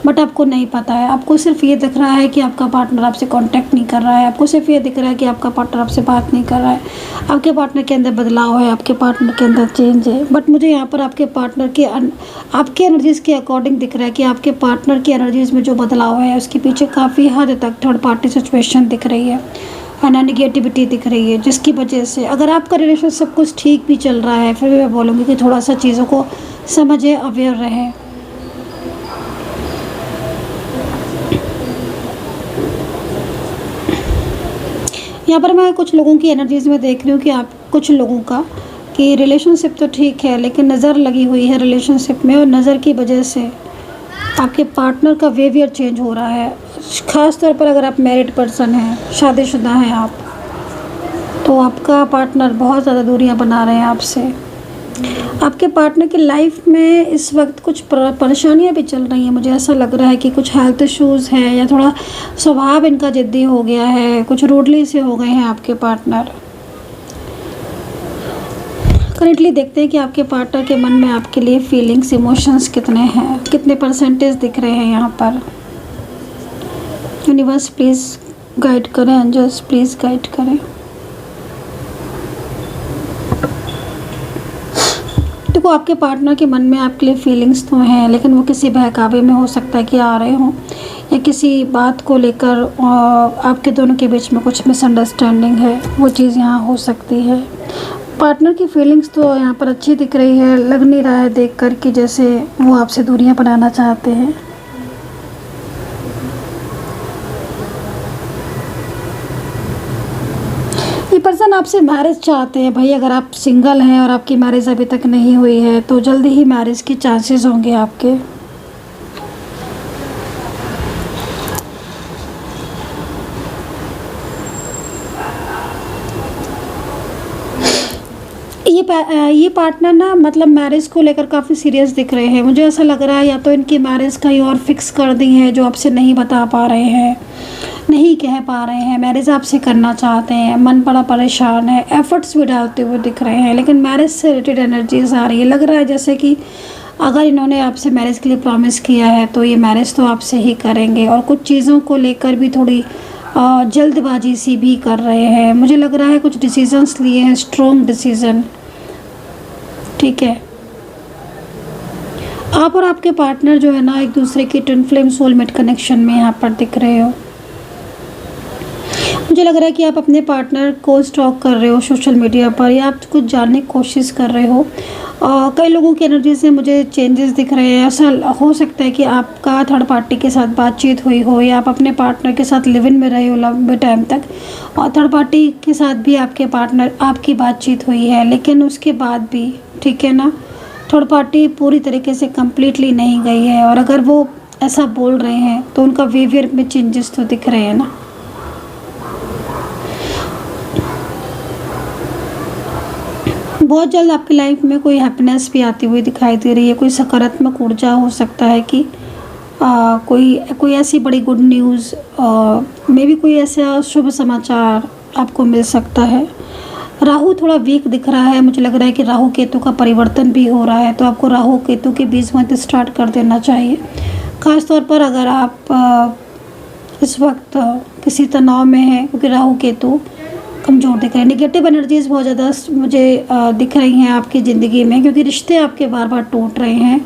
Speaker 1: बट आपको नहीं पता है। आपको सिर्फ ये दिख रहा है कि आपका पार्टनर आपसे कांटेक्ट नहीं कर रहा है, आपको सिर्फ ये दिख रहा है कि आपका पार्टनर आपसे बात नहीं कर रहा है, आपके पार्टनर के अंदर बदलाव है, आपके पार्टनर के अंदर चेंज है। बट मुझे यहाँ पर आपके पार्टनर के आपके एनर्जीज़ के अकॉर्डिंग दिख रहा है कि आपके पार्टनर की एनर्जीज़ में जो बदलाव है उसके पीछे काफ़ी हद तक थर्ड पार्टी सिचुएशन दिख रही है, नेगेटिविटी दिख रही है, जिसकी वजह से अगर आपका रिलेशन सब कुछ ठीक भी चल रहा है फिर भी मैं बोलूँगी कि थोड़ा सा चीज़ों को समझे, अवेयर रहे। यहाँ पर मैं कुछ लोगों की एनर्जीज़ में देख रही हूँ कि आप कुछ लोगों का कि रिलेशनशिप तो ठीक है लेकिन नज़र लगी हुई है रिलेशनशिप में और नज़र की वजह से आपके पार्टनर का बिहेवियर चेंज हो रहा है। ख़ास तौर पर अगर आप मैरिड पर्सन हैं, शादीशुदा हैं आप, तो आपका पार्टनर बहुत ज़्यादा दूरियां बना रहे हैं आपसे। आपके पार्टनर की लाइफ में इस वक्त कुछ परेशानियां भी चल रही हैं। मुझे ऐसा लग रहा है कि कुछ हेल्थ इश्यूज़ हैं या थोड़ा स्वभाव इनका ज़िद्दी हो गया है, कुछ रूडली से हो गए हैं आपके पार्टनर। करेंटली देखते हैं कि आपके पार्टनर के मन में आपके लिए फीलिंग्स, इमोशंस कितने हैं, कितने परसेंटेज दिख रहे हैं यहाँ पर। यूनिवर्स प्लीज़ गाइड करें, एंजल्स प्लीज़ गाइड करें। देखो आपके पार्टनर के मन में आपके लिए फीलिंग्स तो हैं लेकिन वो किसी बहकावे में हो सकता है कि आ रहे हों या किसी बात को लेकर आपके दोनों के बीच में कुछ मिसअंडरस्टैंडिंग है, वो चीज़ यहाँ हो सकती है। पार्टनर की फीलिंग्स तो यहाँ पर अच्छी दिख रही है, लग नहीं रहा है देख कर कि जैसे वो आपसे दूरियां बनाना चाहते हैं। ये पर्सन आपसे मैरिज चाहते हैं भाई। अगर आप सिंगल हैं और आपकी मैरिज अभी तक नहीं हुई है तो जल्दी ही मैरिज के चांसेस होंगे आपके। ये पार्टनर ना मतलब मैरिज को लेकर काफ़ी सीरियस दिख रहे हैं। मुझे ऐसा लग रहा है या तो इनकी मैरिज कहीं और फिक्स कर दी है जो आपसे नहीं बता पा रहे हैं, नहीं कह पा रहे हैं, मैरिज आपसे करना चाहते हैं, मन बड़ा परेशान है, एफर्ट्स भी डालते हुए दिख रहे हैं लेकिन मैरिज से रिलेटेड एनर्जीज आ रही है। लग रहा है जैसे कि अगर इन्होंने आपसे मैरिज के लिए प्रॉमिस किया है तो ये मैरिज तो आपसे ही करेंगे और कुछ चीज़ों को लेकर भी थोड़ी जल्दबाजी सी भी कर रहे हैं। मुझे लग रहा है कुछ डिसीजंस लिए हैं, स्ट्रॉन्ग डिसीजन। ठीक है, आप और आपके पार्टनर जो है ना एक दूसरे की ट्विन फ्लेम सोलमेट कनेक्शन में यहाँ पर दिख रहे हो। मुझे लग रहा है कि आप अपने पार्टनर को स्टॉक कर रहे हो सोशल मीडिया पर, या आप कुछ जानने की कोशिश कर रहे हो। कई लोगों की एनर्जी से मुझे चेंजेस दिख रहे हैं। ऐसा हो सकता है कि आपका थर्ड पार्टी के साथ बातचीत हुई हो, या आप अपने पार्टनर के साथ लिव इन में रहे हो लंबे टाइम तक, और थर्ड पार्टी के साथ भी आपकी बातचीत हुई है, लेकिन उसके बाद भी, ठीक है ना, थर्ड पार्टी पूरी तरीके से कम्प्लीटली नहीं गई है। और अगर वो ऐसा बोल रहे हैं तो उनका बिहेवियर में चेंजेस तो दिख रहे हैं ना। बहुत जल्द आपकी लाइफ में कोई हैप्पीनेस भी आती हुई दिखाई दे रही है। कोई सकारात्मक ऊर्जा हो सकता है कि कोई ऐसी बड़ी गुड न्यूज़, मे बी कोई ऐसा शुभ समाचार आपको मिल सकता है। राहु थोड़ा वीक दिख रहा है। मुझे लग रहा है कि राहु केतु का परिवर्तन भी हो रहा है, तो आपको राहु केतु के बीच में स्टार्ट कर देना चाहिए। ख़ास तौर पर अगर आप इस वक्त किसी तनाव में हैं, क्योंकि राहु केतु कमज़ोर दिख रहे हैं। निगेटिव एनर्जीज़ बहुत ज़्यादा मुझे दिख रही हैं आपकी ज़िंदगी में, क्योंकि रिश्ते आपके बार बार टूट रहे हैं,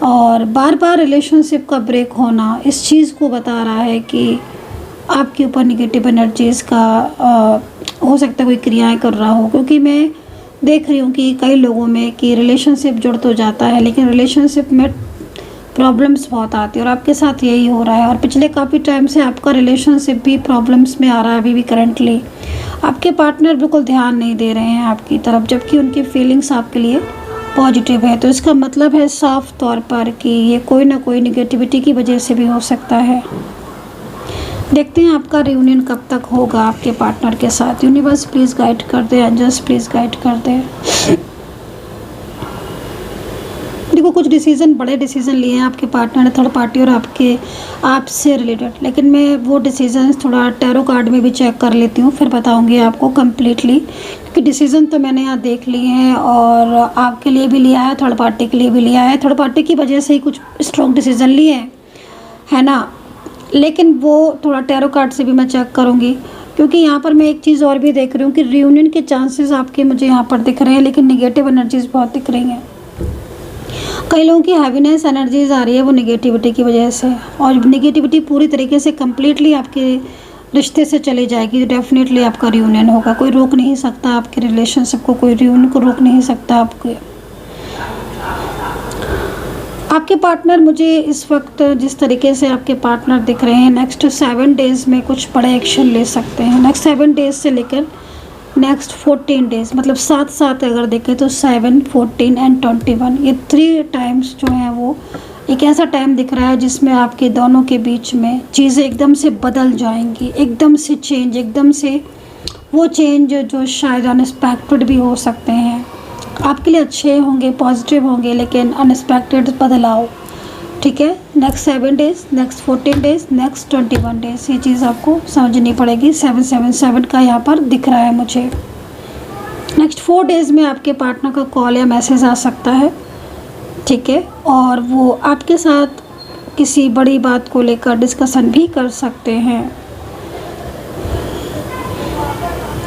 Speaker 1: और बार बार रिलेशनशिप का ब्रेक होना इस चीज़ को बता रहा है कि आपके ऊपर निगेटिव एनर्जीज़ का हो सकता है कोई क्रियाएं कर रहा हो। क्योंकि मैं देख रही हूँ कि कई लोगों में कि रिलेशनशिप जुड़ तो जाता है, लेकिन रिलेशनशिप में प्रॉब्लम्स बहुत आती है, और आपके साथ यही हो रहा है। और पिछले काफ़ी टाइम से आपका रिलेशनशिप भी प्रॉब्लम्स में आ रहा है। अभी भी करंटली आपके पार्टनर बिल्कुल ध्यान नहीं दे रहे हैं आपकी तरफ, जबकि उनकी फीलिंग्स आपके लिए पॉजिटिव है। तो इसका मतलब है साफ तौर पर कि ये कोई ना कोई निगेटिविटी की वजह से भी हो सकता है। देखते हैं आपका रियूनियन कब तक होगा आपके पार्टनर के साथ। यूनिवर्स प्लीज़ गाइड कर दे, एंजल्स प्लीज़ गाइड कर दे। देखो, कुछ डिसीज़न, बड़े डिसीज़न लिए हैं आपके पार्टनर ने, थर्ड पार्टी और आपसे रिलेटेड, लेकिन मैं वो डिसीजन थोड़ा टैरो कार्ड में भी चेक कर लेती हूँ, फिर बताऊँगी आपको कम्प्लीटली। क्योंकि डिसीज़न तो मैंने यहाँ देख लिए हैं, और आपके लिए भी लिया है, थर्ड पार्टी के लिए भी लिया है। थर्ड पार्टी की वजह से ही कुछ स्ट्रॉन्ग डिसीज़न लिए हैं, है ना, लेकिन वो थोड़ा टैरो कार्ड से भी मैं चेक करूँगी। क्योंकि यहाँ पर मैं एक चीज़ और भी देख रही हूँ कि रियूनियन के चांसेस आपके मुझे यहाँ पर दिख रहे हैं, लेकिन निगेटिव एनर्जीज़ बहुत दिख रही हैं। कई लोगों की हैवीनेस एनर्जीज आ रही है वो निगेटिविटी की वजह से, और निगेटिविटी पूरी तरीके से कम्प्लीटली आपके रिश्ते से चली जाएगी तो डेफिनेटली आपका रियूनियन होगा। कोई रोक नहीं सकता आपके रिलेशनशिप को, कोई रियूनियन को रोक नहीं सकता आपके पार्टनर। मुझे इस वक्त जिस तरीके से आपके पार्टनर दिख रहे हैं, नेक्स्ट 7 डेज़ में कुछ बड़े एक्शन ले सकते हैं। नेक्स्ट 7 डेज़ से लेकर नेक्स्ट 14 डेज़, मतलब 7 अगर देखें तो 7, 14 एंड 21, ये 3 टाइम्स जो हैं वो एक ऐसा टाइम दिख रहा है जिसमें आपके दोनों के बीच में चीज़ें एकदम से बदल जाएंगी, एकदम से चेंज, एकदम से वो चेंज जो शायद अनएक्सपेक्टेड भी हो सकते हैं। आपके लिए अच्छे होंगे, पॉजिटिव होंगे, लेकिन अनएक्सपेक्टेड बदलाव। ठीक है, next 7 days, next 14 days, next 21 days, ये चीज़ आपको समझनी पड़ेगी। 777 का यहाँ पर दिख रहा है मुझे। नेक्स्ट 4 डेज़ में आपके पार्टनर का कॉल या मैसेज आ सकता है, ठीक है, और वो आपके साथ किसी बड़ी बात को लेकर डिस्कशन भी कर सकते हैं।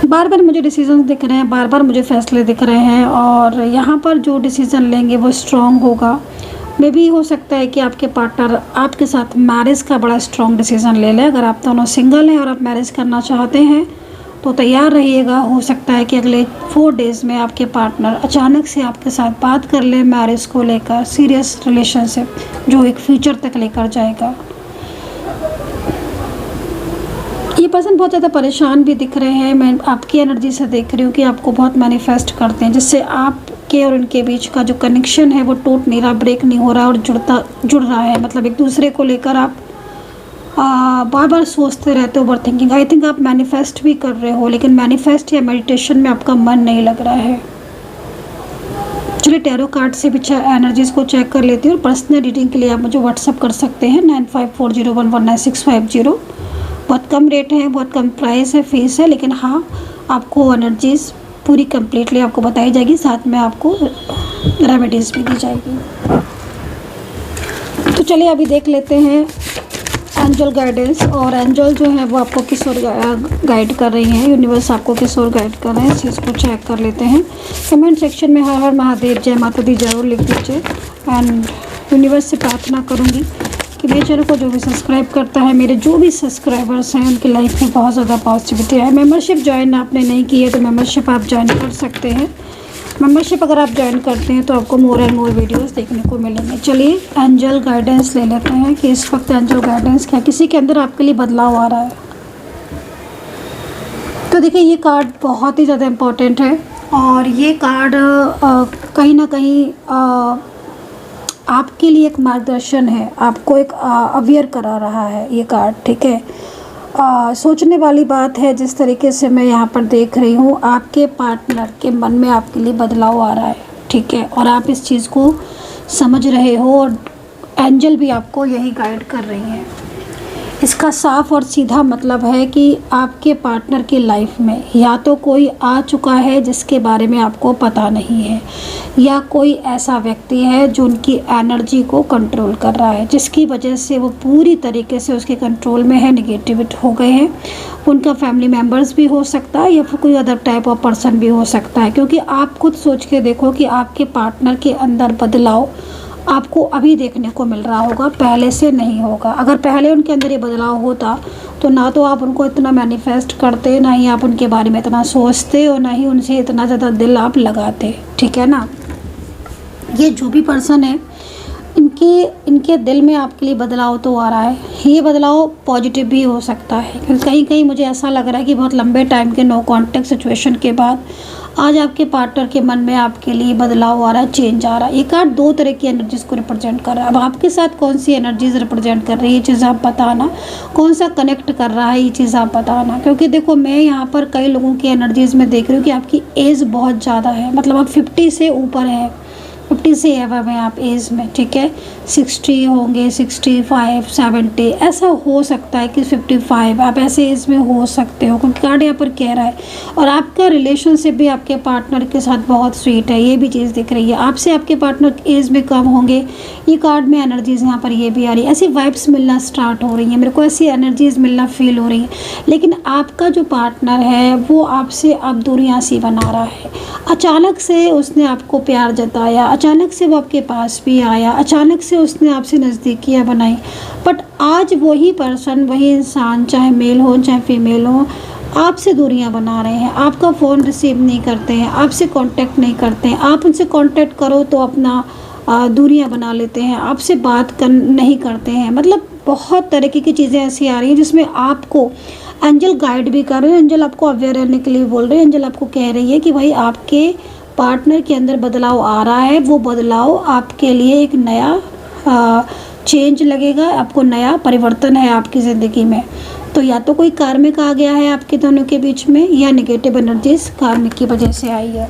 Speaker 1: बार बार मुझे डिसीजन दिख रहे हैं, बार बार मुझे फैसले दिख रहे हैं, और यहाँ पर जो डिसीज़न लेंगे वो स्ट्रॉन्ग होगा। मे भी हो सकता है कि आपके पार्टनर आपके साथ मैरिज का बड़ा स्ट्रॉन्ग डिसीज़न ले लें। अगर आप दोनों सिंगल हैं और आप मैरिज करना चाहते हैं तो तैयार रहिएगा। हो सकता है कि अगले 4 डेज़ में आपके पार्टनर अचानक से आपके साथ बात कर ले मैरिज को लेकर, सीरियस रिलेशनशिप जो एक फ्यूचर तक लेकर जाएगा। ये पर्सन बहुत ज़्यादा परेशान भी दिख रहे हैं। मैं आपकी एनर्जी से देख रही हूँ कि आपको बहुत मैनिफेस्ट करते हैं, जिससे आपके और उनके बीच का जो कनेक्शन है वो टूट नहीं रहा, ब्रेक नहीं हो रहा, और जुड़ रहा है। मतलब एक दूसरे को लेकर आप बार बार सोचते रहते हो, ओवर थिंकिंग। आई थिंक आप मैनिफेस्ट भी कर रहे हो, लेकिन मैनिफेस्ट या मेडिटेशन में आपका मन नहीं लग रहा है। चलिए टैरो कार्ड से भी एनर्जीज़ को चेक कर लेती हूँ। और पर्सनल रीडिंग के लिए आप मुझे व्हाट्सअप कर सकते हैं 9540119650। बहुत कम रेट है, बहुत कम प्राइस है, फीस है, लेकिन हाँ आपको एनर्जीज़ पूरी कम्प्लीटली आपको बताई जाएगी, साथ में आपको रेमेडीज़ भी दी जाएगी। तो चलिए अभी देख लेते हैं एंजल गाइडेंस, और एंजल जो है वो आपको किस ओर गाइड कर रही हैं, यूनिवर्स आपको किस ओर गाइड कर रहे हैं, इस चीज़ को चेक कर लेते हैं। कमेंट सेक्शन में हर हर महादेव जय माता दी जरूर लिख दीजिए। एंड यूनिवर्स से प्रार्थना करूँगी कि मेरे चैनल को जो भी सब्सक्राइब करता है, मेरे जो भी सब्सक्राइबर्स हैं, उनकी लाइफ में बहुत ज़्यादा पॉजिटिविटी है। मेंबरशिप ज्वाइन आपने नहीं की है तो मेंबरशिप आप ज्वाइन कर सकते हैं। मेंबरशिप अगर आप ज्वाइन करते हैं तो आपको मोर एंड मोर वीडियोस देखने को मिलेंगे। चलिए एंजल गाइडेंस ले लेते हैं कि इस वक्त एंजल गाइडेंस क्या, किसी के अंदर आपके लिए बदलाव आ रहा है। तो देखिए ये कार्ड बहुत ही ज़्यादा इम्पोर्टेंट है, और ये कार्ड कहीं ना कहीं आपके लिए एक मार्गदर्शन है, आपको एक अवेयर करा रहा है ये कार्ड, ठीक है। सोचने वाली बात है, जिस तरीके से मैं यहाँ पर देख रही हूँ, आपके पार्टनर के मन में आपके लिए बदलाव आ रहा है, ठीक है, और आप इस चीज़ को समझ रहे हो, और एंजल भी आपको यही गाइड कर रही हैं। इसका साफ और सीधा मतलब है कि आपके पार्टनर की लाइफ में या तो कोई आ चुका है जिसके बारे में आपको पता नहीं है, या कोई ऐसा व्यक्ति है जो उनकी एनर्जी को कंट्रोल कर रहा है, जिसकी वजह से वो पूरी तरीके से उसके कंट्रोल में है, नेगेटिविटी हो गए हैं। उनका फैमिली मेम्बर्स भी हो सकता है, या फिर कोई अदर टाइप ऑफ पर्सन भी हो सकता है, क्योंकि आप खुद सोच के देखो कि आपके पार्टनर के अंदर बदलाव आपको अभी देखने को मिल रहा होगा, पहले से नहीं होगा। अगर पहले उनके अंदर ये बदलाव होता तो ना तो आप उनको इतना मैनिफेस्ट करते, ना ही आप उनके बारे में इतना सोचते, और ना ही उनसे इतना ज़्यादा दिल आप लगाते, ठीक है ना। ये जो भी पर्सन है, इनके दिल में आपके लिए बदलाव तो आ रहा है। ये बदलाव पॉजिटिव भी हो सकता है, क्योंकि कहीं कहीं मुझे ऐसा लग रहा है कि बहुत लंबे टाइम के नो कॉन्टेक्ट सिचुएशन के बाद आज आपके पार्टनर के मन में आपके लिए बदलाव आ रहा है, चेंज आ रहा है। ये कार्ड दो तरह की एनर्जीज़ को रिप्रेजेंट कर रहा है। अब आपके साथ कौन सी एनर्जीज़ रिप्रेजेंट कर रही है, ये चीज़ आप बताना, कौन सा कनेक्ट कर रहा है, ये चीज़ आप बताना। क्योंकि देखो, मैं यहाँ पर कई लोगों की एनर्जीज़ में देख रही हूँ कि आपकी एज बहुत ज़्यादा है, मतलब आप 50 से ऊपर है, 50 से एवब है आप एज में, ठीक है। 60 होंगे, 65, 70, ऐसा हो सकता है कि 55 आप ऐसे एज में हो सकते हो, क्योंकि कार्ड यहाँ पर कह रहा है। और आपका रिलेशनशिप भी आपके पार्टनर के साथ बहुत स्वीट है, ये भी चीज़ दिख रही है। आपसे आपके पार्टनर एज में कम होंगे, ये कार्ड में एनर्जीज़ यहाँ पर ये भी आ रही है। ऐसी वाइब्स मिलना स्टार्ट हो रही हैं, मेरे को ऐसी एनर्जीज़ मिलना फील हो रही है। लेकिन आपका जो पार्टनर है वो आपसे अब दूरियाँ सी बना रहा है। अचानक से उसने आपको प्यार जताया, अचानक से वो आपके पास भी आया, अचानक से उसने आपसे नज़दीकियाँ बनाई, बट आज वही पर्सन, वही इंसान, चाहे मेल हो चाहे फीमेल हो, आपसे दूरियां बना रहे हैं। आपका फ़ोन रिसीव नहीं करते हैं, आपसे कांटेक्ट नहीं करते हैं, आप उनसे कांटेक्ट करो तो अपना दूरियां बना लेते हैं, आपसे बात नहीं करते हैं। मतलब बहुत तरीके की चीज़ें ऐसी आ रही हैं जिसमें आपको एंजल गाइड भी कर रहे हैं। एंजल आपको अवेयर रहने के लिए बोल रहे हैं। एंजल आपको कह रही है कि भाई आपके पार्टनर के अंदर बदलाव आ रहा है, वो बदलाव आपके लिए एक नया चेंज लगेगा, आपको नया परिवर्तन है आपकी ज़िंदगी में। तो या तो कोई कार्मिक आ गया है आपके दोनों के बीच में, या नेगेटिव एनर्जीज कार्मिक की वजह से आई है।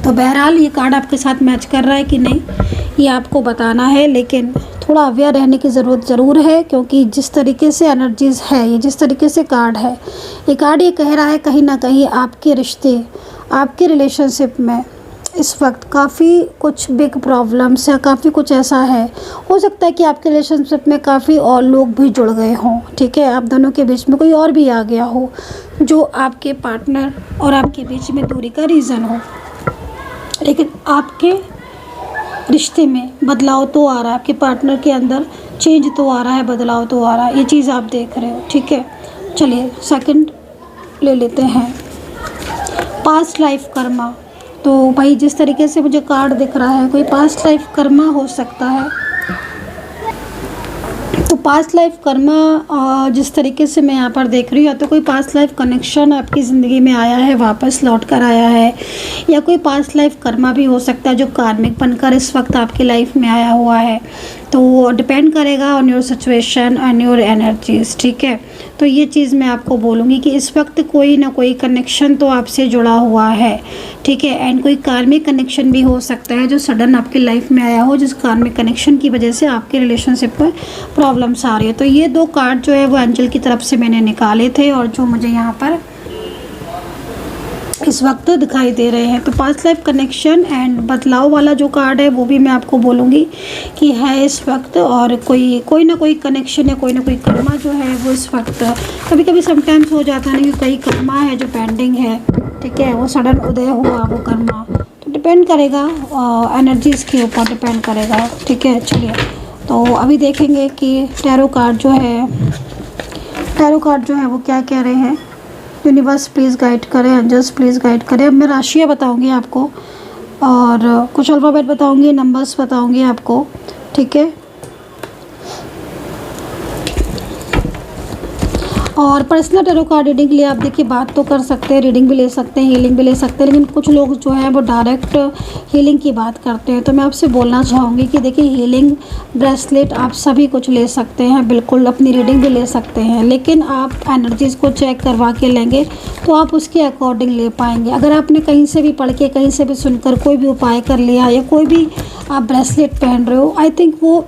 Speaker 1: तो बहरहाल ये कार्ड आपके साथ मैच कर रहा है कि नहीं, ये आपको बताना है। लेकिन थोड़ा अवेयर रहने की ज़रूरत ज़रूर है, क्योंकि जिस तरीके से एनर्जीज़ है, ये जिस तरीके से कार्ड है, ये कार्ड ये कह रहा है कहीं ना कहीं आपके रिश्ते, आपके रिलेशनशिप में इस वक्त काफ़ी कुछ बिग प्रॉब्लम्स या काफ़ी कुछ ऐसा है। हो सकता है कि आपके रिलेशनशिप में काफ़ी और लोग भी जुड़ गए हों, ठीक है। आप दोनों के बीच में कोई और भी आ गया हो जो आपके पार्टनर और आपके बीच में दूरी का रीज़न हो। लेकिन आपके रिश्ते में बदलाव तो आ रहा है, आपके पार्टनर के अंदर चेंज तो आ रहा है, बदलाव तो आ रहा है, ये चीज़ आप देख रहे हो, ठीक है। चलिए सेकंड ले लेते हैं, पास्ट लाइफ कर्मा। तो भाई जिस तरीके से मुझे कार्ड दिख रहा है, कोई पास्ट लाइफ कर्मा हो सकता है। तो पास्ट लाइफ कर्मा जिस तरीके से मैं यहाँ पर देख रही हूँ, या तो कोई पास्ट लाइफ कनेक्शन आपकी ज़िंदगी में आया है, वापस लौट कर आया है, या कोई पास्ट लाइफ कर्मा भी हो सकता है जो कार्मिक बनकर इस वक्त आपकी लाइफ में आया हुआ है। तो डिपेंड करेगा on your situation and your energies, ठीक है। तो ये चीज़ मैं आपको बोलूँगी कि इस वक्त कोई ना कोई कनेक्शन तो आपसे जुड़ा हुआ है, ठीक है। एंड कोई कार्मिक कनेक्शन भी हो सकता है जो सडन आपकी लाइफ में आया हो, जिस कार्मिक कनेक्शन की वजह से आपके रिलेशनशिप में प्रॉब्लम्स आ रही है। तो ये दो कार्ड जो है वो एंजल की तरफ से मैंने निकाले थे, और जो मुझे यहाँ पर इस वक्त दिखाई दे रहे हैं। तो पास्ट लाइफ कनेक्शन एंड बदलाव वाला जो कार्ड है वो भी मैं आपको बोलूँगी कि है इस वक्त, और कोई ना कोई कनेक्शन या कोई ना कोई कर्मा जो है वो इस वक्त कभी कभी समटाइम्स हो जाता है ना कि कई कर्मा है जो पेंडिंग है, ठीक है, वो सडन उदय हुआ वो कर्मा, तो डिपेंड करेगा एनर्जीज़ के ऊपर डिपेंड करेगा, ठीक है। चलिए तो अभी देखेंगे कि टैरो कार्ड जो है वो क्या कह रहे हैं। यूनिवर्स प्लीज़ गाइड करें, एंजल्स प्लीज़ गाइड करें। अब मैं राशियाँ बताऊंगी आपको और कुछ अल्फ़ाबेट बताऊंगी, नंबर्स बताऊंगी आपको, ठीक है। और पर्सनल टैरो कार्ड रीडिंग के लिए आप देखिए बात तो कर सकते हैं, रीडिंग भी ले सकते हैं, हीलिंग भी ले सकते हैं, लेकिन कुछ लोग जो है वो डायरेक्ट हीलिंग की बात करते हैं। तो मैं आपसे बोलना चाहूँगी कि देखिए हीलिंग ब्रेसलेट आप सभी कुछ ले सकते हैं, बिल्कुल अपनी रीडिंग भी ले सकते हैं, लेकिन आप एनर्जीज़ को चेक करवा के लेंगे तो आप उसके अकॉर्डिंग ले पाएंगे। अगर आपने कहीं से भी पढ़ के, कहीं से भी सुनकर कोई भी उपाय कर लिया या कोई भी आप ब्रेसलेट पहन रहे हो, आई थिंक वो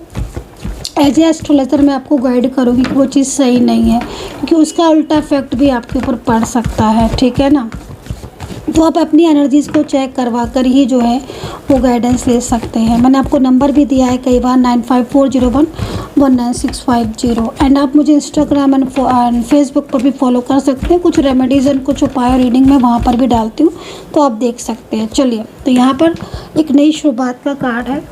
Speaker 1: एज ए एस्ट्रोलॉजर मैं आपको गाइड करूँगी कि वो चीज़ सही नहीं है, क्योंकि उसका उल्टा इफेक्ट भी आपके ऊपर पड़ सकता है, ठीक है ना। तो आप अपनी एनर्जीज़ को चेक करवा कर ही जो है वो गाइडेंस ले सकते हैं। मैंने आपको नंबर भी दिया है कई बार 9540119650, एंड आप मुझे इंस्टाग्राम एंड फेसबुक पर भी फॉलो कर सकते हैं। कुछ रेमेडीज़ एंड कुछ उपाय रीडिंग मैं वहाँ पर भी डालती हूँ, तो आप देख सकते हैं। चलिए तो यहाँ पर एक नई शुरुआत का कार्ड है।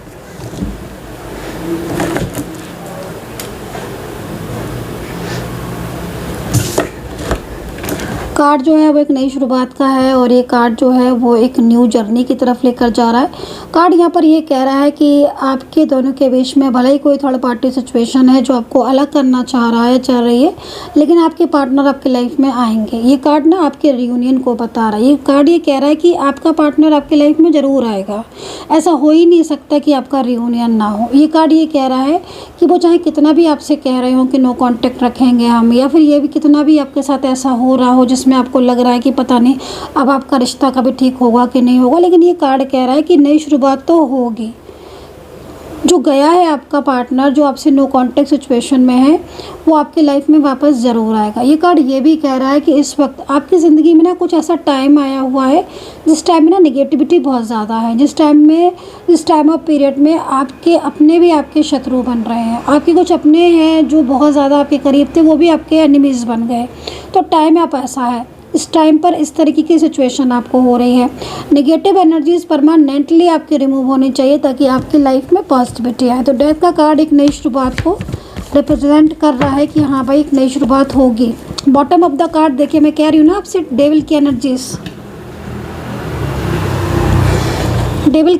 Speaker 1: कार्ड जो है वो एक नई शुरुआत का है, और ये कार्ड जो है वो एक न्यू जर्नी की तरफ लेकर जा रहा है। कार्ड यहाँ पर ये कह रहा है कि आपके दोनों के बीच में भले ही कोई थर्ड पार्टी सिचुएशन है जो आपको अलग करना चाह रहा है, चल रही है, लेकिन आपके पार्टनर आपके लाइफ में आएंगे। ये कार्ड ना आपके रियूनियन को बता रहा है। ये कार्ड ये कह रहा है कि आपका पार्टनर आपके लाइफ में ज़रूर आएगा, ऐसा हो ही नहीं सकता कि आपका रियूनियन ना हो। ये कार्ड ये कह रहा है कि वो चाहे कितना भी आपसे कह रहे हो कि नो कॉन्टेक्ट रखेंगे हम, या फिर ये भी कितना भी आपके साथ ऐसा हो रहा हो जिसमें आपको लग रहा है कि पता नहीं अब आपका रिश्ता कभी ठीक होगा कि नहीं होगा, लेकिन ये कार्ड कह रहा है कि नई शुरुआत तो होगी। जो गया है आपका पार्टनर, जो आपसे नो कॉन्टेक्ट सिचुएशन में है, वो आपके लाइफ में वापस ज़रूर आएगा। ये कार्ड ये भी कह रहा है कि इस वक्त आपकी ज़िंदगी में ना कुछ ऐसा टाइम आया हुआ है जिस टाइम में ना निगेटिविटी बहुत ज़्यादा है, जिस टाइम ऑफ पीरियड में आपके अपने भी आपके शत्रु बन रहे हैं। आपके कुछ अपने हैं जो बहुत ज़्यादा आपके करीब थे, वो भी आपके एनिमीज़ बन गए। तो टाइम आप ऐसा है, इस टाइम पर इस तरीके की सिचुएशन आपको हो रही है। नेगेटिव एनर्जीज परमानेंटली आपकी रिमूव होनी चाहिए ताकि आपकी लाइफ में पॉजिटिविटी आए। तो डेथ का कार्ड एक नई शुरुआत को रिप्रेजेंट कर रहा है कि हाँ भाई एक नई शुरुआत होगी। बॉटम ऑफ द कार्ड देखिए, मैं कह रही हूँ ना आपसे, डेविल की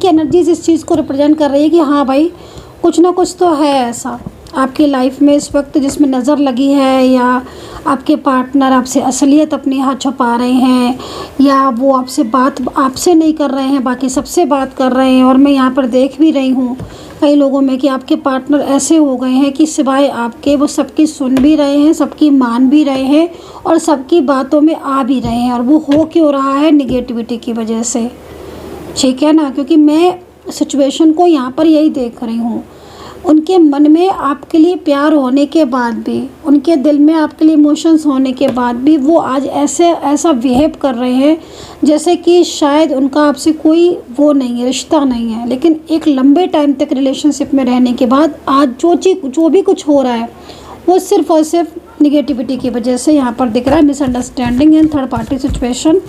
Speaker 1: एनर्जीज इस चीज़ को रिप्रेजेंट कर रही है कि हाँ भाई कुछ ना कुछ तो है ऐसा आपकी लाइफ में इस वक्त जिसमें नज़र लगी है, या आपके पार्टनर आपसे असलियत अपनी हाथ छुपा रहे हैं, या वो आपसे नहीं कर रहे हैं, बाकी सबसे बात कर रहे हैं। और मैं यहाँ पर देख भी रही हूँ कई लोगों में कि आपके पार्टनर ऐसे हो गए हैं कि सिवाय आपके वो सबकी सुन भी रहे हैं, सबकी मान भी रहे हैं, और सबकी बातों में आ भी रहे हैं। और वो हो क्यों रहा है? निगेटिविटी की वजह से, ठीक है ना। क्योंकि मैं सिचुएशन को यहाँ पर यही देख रही हूँ, उनके मन में आपके लिए प्यार होने के बाद भी, उनके दिल में आपके लिए इमोशंस होने के बाद भी वो आज ऐसा बिहेव कर रहे हैं जैसे कि शायद उनका आपसे कोई वो नहीं है, रिश्ता नहीं है। लेकिन एक लंबे टाइम तक रिलेशनशिप में रहने के बाद आज जो भी कुछ हो रहा है वो सिर्फ़ और सिर्फ निगेटिविटी की वजह से यहाँ पर दिख रहा है। Misunderstanding and third party situation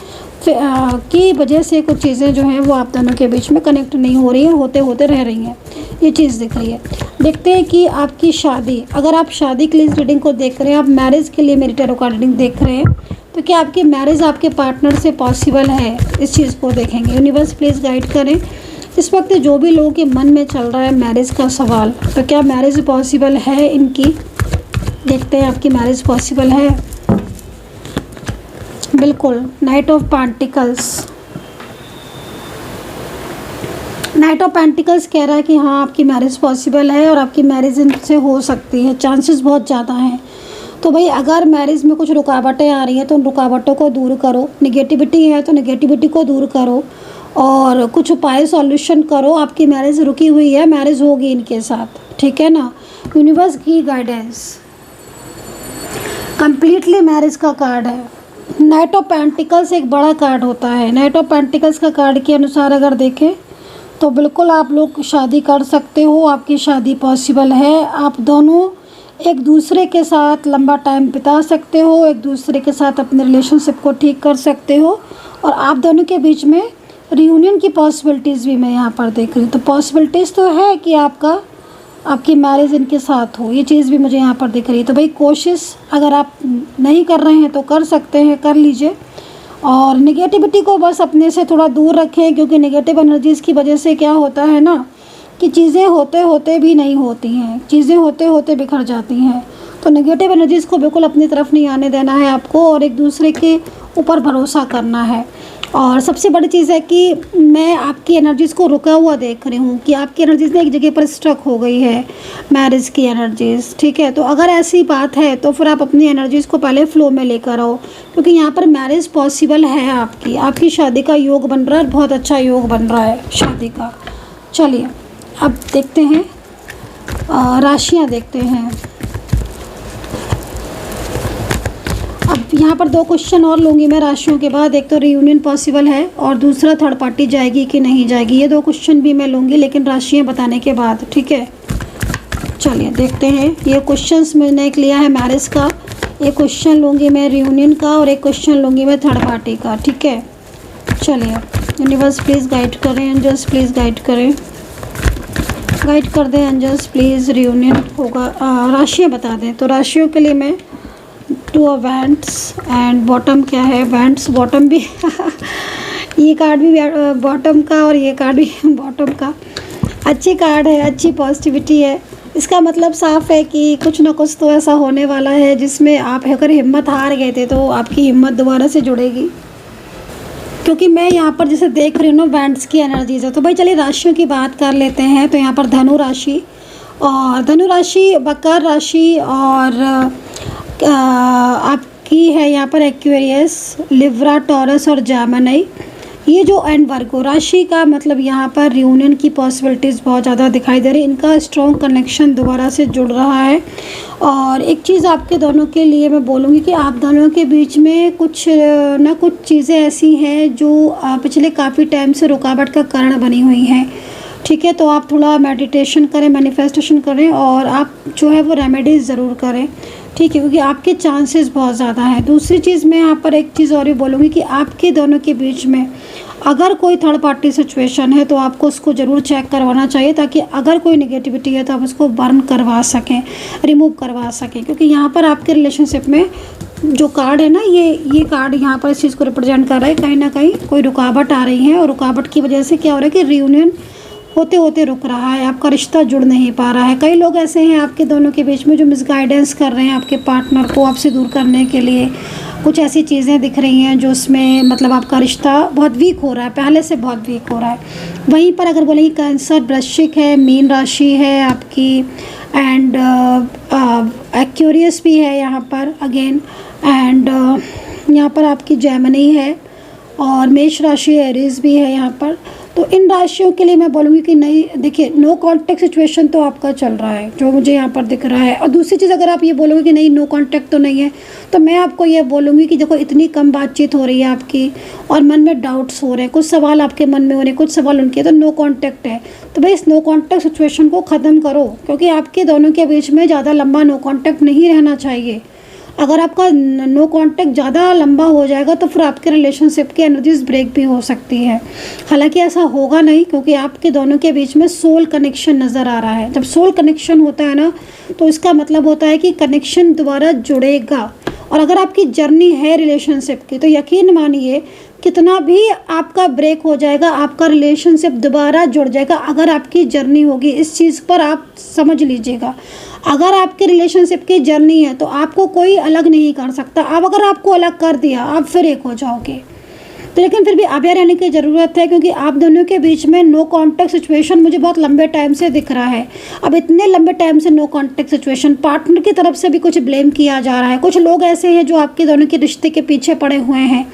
Speaker 1: की वजह से कुछ चीज़ें जो हैं वो आप दोनों के बीच में कनेक्ट नहीं हो रही हैं, होते होते रह रही हैं, ये चीज़ दिख रही है। देखते हैं कि आपकी शादी, अगर आप शादी के लिए इस रीडिंग को देख रहे हैं, आप मैरिज के लिए मेरी टैरो कार्ड रीडिंग देख रहे हैं, तो क्या आपकी मैरिज आपके पार्टनर से पॉसिबल है? इस चीज़ को देखेंगे। यूनिवर्स प्लीज़ गाइड करें इस वक्त जो भी लोगों के मन में चल रहा है मैरिज का सवाल, तो क्या मैरिज पॉसिबल है इनकी? देखते हैं आपकी मैरिज पॉसिबल है। बिल्कुल, नाइट ऑफ पेंटिकल्स कह रहा है कि हाँ आपकी मैरिज पॉसिबल है और आपकी मैरिज इनसे हो सकती है, चांसेस बहुत ज़्यादा हैं। तो भाई अगर मैरिज में कुछ रुकावटें आ रही हैं तो उन रुकावटों को दूर करो, निगेटिविटी है तो निगेटिविटी को दूर करो और कुछ उपाय सॉल्यूशन करो। आपकी मैरिज रुकी हुई है, मैरिज होगी इनके साथ, ठीक है ना। यूनिवर्स की गाइडेंस, कंप्लीटली मैरिज का कार्ड है। नाइट ऑफ पेंटिकल्स एक बड़ा कार्ड होता है। नाइट ऑफ पेंटिकल्स का कार्ड के अनुसार अगर देखें तो बिल्कुल आप लोग शादी कर सकते हो, आपकी शादी पॉसिबल है। आप दोनों एक दूसरे के साथ लंबा टाइम बिता सकते हो, एक दूसरे के साथ अपने रिलेशनशिप को ठीक कर सकते हो, और आप दोनों के बीच में रियूनियन की पॉसिबिलिटीज़ भी मैं यहाँ पर देख रही हूँ। तो पॉसिबिलिटीज़ तो है कि आपकी मैरिज इनके साथ हो, ये चीज़ भी मुझे यहाँ पर दिख रही है। तो भाई कोशिश अगर आप नहीं कर रहे हैं तो कर सकते हैं, कर लीजिए। और नेगेटिविटी को बस अपने से थोड़ा दूर रखें, क्योंकि नेगेटिव एनर्जीज़ की वजह से क्या होता है ना कि चीज़ें होते होते भी नहीं होती हैं, चीज़ें होते होते बिखर जाती हैं। तो नेगेटिव एनर्जीज़ को बिल्कुल अपनी तरफ नहीं आने देना है आपको, और एक दूसरे के ऊपर भरोसा करना है। और सबसे बड़ी चीज़ है कि मैं आपकी एनर्जीज़ को रुका हुआ देख रही हूँ कि आपकी एनर्जीज़ ने एक जगह पर स्ट्रक हो गई है, मैरिज की एनर्जीज़, ठीक है। तो अगर ऐसी बात है तो फिर आप अपनी एनर्जीज़ को पहले फ्लो में लेकर आओ, क्योंकि यहाँ पर मैरिज पॉसिबल है आपकी शादी का योग बन रहा है, बहुत अच्छा योग बन रहा है शादी का। चलिए अब देखते हैं, राशियाँ देखते हैं। अब यहाँ पर 2 क्वेश्चन और लूँगी मैं राशियों के बाद। एक तो रियूनियन पॉसिबल है और दूसरा थर्ड पार्टी जाएगी कि नहीं जाएगी। ये 2 क्वेश्चन भी मैं लूँगी, लेकिन राशियाँ बताने के बाद, ठीक है। चलिए देखते हैं। ये क्वेश्चंस मैंने एक लिया है मैरिज का, एक क्वेश्चन लूँगी मैं रियूनियन का, और एक क्वेश्चन लूँगी मैं थर्ड पार्टी का, ठीक है। चलिए यूनिवर्स प्लीज़ गाइड करें, एंजल्स प्लीज़ गाइड करें, गाइड कर दें एंजल्स प्लीज़। रियूनियन होगा, राशियाँ बता दें। तो राशियों के लिए मैं 2 ऑफ वैंड्स एंड बॉटम क्या है, वैंड्स बॉटम भी ये कार्ड भी बॉटम का और ये कार्ड भी बॉटम का। अच्छी कार्ड है, अच्छी पॉजिटिविटी है। इसका मतलब साफ है कि कुछ ना कुछ तो ऐसा होने वाला है जिसमें आप अगर हिम्मत हार गए थे तो आपकी हिम्मत दोबारा से जुड़ेगी, क्योंकि मैं यहाँ पर जैसे देख रही हूँ ना बैंड्स की एनर्जीज है। तो भाई चलिए राशियों की बात कर लेते हैं। तो यहाँ पर धनु राशि, और धनु राशि, मकर राशि, और आपकी है यहाँ पर एक्वेरियस, लिब्रा, टॉरस और जेमिनी। ये जो एंड वर्गो राशि का मतलब यहाँ पर रियूनियन की पॉसिबिलिटीज़ बहुत ज़्यादा दिखाई दे रही है। इनका स्ट्रॉन्ग कनेक्शन दोबारा से जुड़ रहा है। और एक चीज़ आपके दोनों के लिए मैं बोलूँगी कि आप दोनों के बीच में कुछ ना कुछ चीज़ें ऐसी हैं जो पिछले काफ़ी टाइम से रुकावट का कारण बनी हुई हैं, ठीक है। तो आप थोड़ा मेडिटेशन करें, मैनिफेस्टेशन करें, और आप जो है वो रेमेडीज़ ज़रूर करें, ठीक है, क्योंकि आपके चांसेस बहुत ज़्यादा हैं। दूसरी चीज़ मैं यहाँ पर एक चीज़ और ही बोलूँगी कि आपके दोनों के बीच में अगर कोई थर्ड पार्टी सिचुएशन है तो आपको उसको ज़रूर चेक करवाना चाहिए, ताकि अगर कोई नेगेटिविटी है तो आप उसको बर्न करवा सकें, रिमूव करवा सकें। क्योंकि यहाँ पर आपके रिलेशनशिप में जो कार्ड है ना, ये कार्ड यहाँ पर इस चीज़ को रिप्रेजेंट कर रहा है, कहीं ना कहीं कोई रुकावट आ रही है, और रुकावट की वजह से क्या हो रहा है कि रियूनियन होते होते रुक रहा है, आपका रिश्ता जुड़ नहीं पा रहा है। कई लोग ऐसे हैं आपके दोनों के बीच में जो मिसगाइडेंस कर रहे हैं आपके पार्टनर को आपसे दूर करने के लिए। कुछ ऐसी चीज़ें दिख रही हैं जो उसमें मतलब आपका रिश्ता बहुत वीक हो रहा है, पहले से बहुत वीक हो रहा है। वहीं पर अगर बोलेंगे कैंसर, वृश्चिक है, मीन राशि है आपकी, एंड एक्वेरियस भी है यहाँ पर अगेन, एंड यहाँ पर आपकी जेमिनी है, और मेष राशि एरीज भी है यहाँ पर। तो इन राशियों के लिए मैं बोलूँगी कि नहीं, देखिए नो कांटेक्ट सिचुएशन तो आपका चल रहा है जो मुझे यहाँ पर दिख रहा है। और दूसरी चीज़ अगर आप ये बोलोगे कि नहीं नो कांटेक्ट तो नहीं है, तो मैं आपको ये बोलूँगी कि देखो इतनी कम बातचीत हो रही है आपकी, और मन में डाउट्स हो रहे हैं, कुछ सवाल आपके मन में हो रहे हैं, कुछ सवाल उनके, तो नो कांटेक्ट है। तो भाई इस नो कांटेक्ट सिचुएशन को ख़त्म करो, क्योंकि आपके दोनों के बीच में ज़्यादा लंबा नो कांटेक्ट नहीं रहना चाहिए। अगर आपका नो कांटेक्ट ज़्यादा लंबा हो जाएगा तो फिर आपके रिलेशनशिप की एनर्जीज ब्रेक भी हो सकती है। हालांकि ऐसा होगा नहीं, क्योंकि आपके दोनों के बीच में सोल कनेक्शन नज़र आ रहा है। जब सोल कनेक्शन होता है ना, तो इसका मतलब होता है कि कनेक्शन दोबारा जुड़ेगा। और अगर आपकी जर्नी है रिलेशनशिप की, तो यकीन मानिए कितना भी आपका ब्रेक हो जाएगा, आपका रिलेशनशिप दोबारा जुड़ जाएगा। अगर आपकी जर्नी होगी, इस चीज़ पर आप समझ लीजिएगा, अगर आपके रिलेशनशिप की जर्नी है तो आपको कोई अलग नहीं कर सकता। अब अगर आपको अलग कर दिया, आप फिर एक हो जाओगे। तो लेकिन फिर भी अवेयर रहने की ज़रूरत है, क्योंकि आप दोनों के बीच में नो कॉन्टैक्ट सिचुएशन मुझे बहुत लंबे टाइम से दिख रहा है। अब इतने लंबे टाइम से नो कॉन्टैक्ट सिचुएशन, पार्टनर की तरफ से भी कुछ ब्लेम किया जा रहा है। कुछ लोग ऐसे हैं जो आपके दोनों के रिश्ते के पीछे पड़े हुए हैं,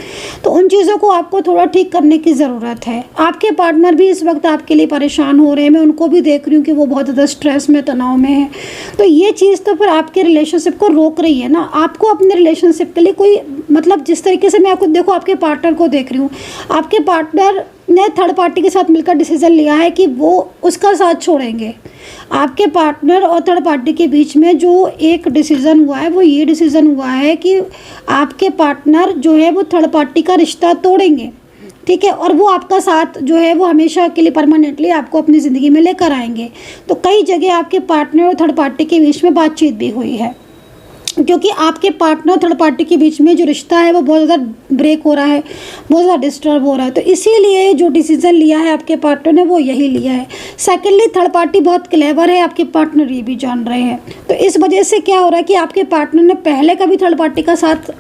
Speaker 1: तो उन चीज़ों को आपको थोड़ा ठीक करने की ज़रूरत है। आपके पार्टनर भी इस वक्त आपके लिए परेशान हो रहे हैं, मैं उनको भी देख रही हूँ कि वो बहुत ज़्यादा स्ट्रेस में, तनाव में है। तो ये चीज़ तो फिर आपके रिलेशनशिप को रोक रही है ना। आपको अपने रिलेशनशिप के लिए कोई मतलब, जिस तरीके से मैं आपको देखो आपके पार्टनर को देख रही हूँ, आपके पार्टनर ने थर्ड पार्टी के साथ मिलकर डिसीजन लिया है कि वो उसका साथ छोड़ेंगे। आपके पार्टनर और थर्ड पार्टी के बीच में जो एक डिसीज़न हुआ है वो ये डिसीज़न हुआ है कि आपके पार्टनर जो है वो थर्ड पार्टी का रिश्ता तोड़ेंगे, ठीक है, और वो आपका साथ जो है वो हमेशा के लिए परमानेंटली आपको अपनी ज़िंदगी में लेकर आएंगे। तो कई जगह आपके पार्टनर और थर्ड पार्टी के बीच में बातचीत भी हुई है, क्योंकि आपके पार्टनर थर्ड पार्टी के बीच में जो रिश्ता है वो बहुत ज़्यादा ब्रेक हो रहा है, बहुत ज़्यादा डिस्टर्ब हो रहा है। तो इसीलिए जो डिसीज़न लिया है आपके पार्टनर ने वो यही लिया है। सेकेंडली, थर्ड पार्टी बहुत क्लेवर है, आपके पार्टनर ये भी जान रहे हैं। तो इस वजह से क्या हो रहा है कि आपके पार्टनर ने पहले कभी थर्ड पार्टी का साथ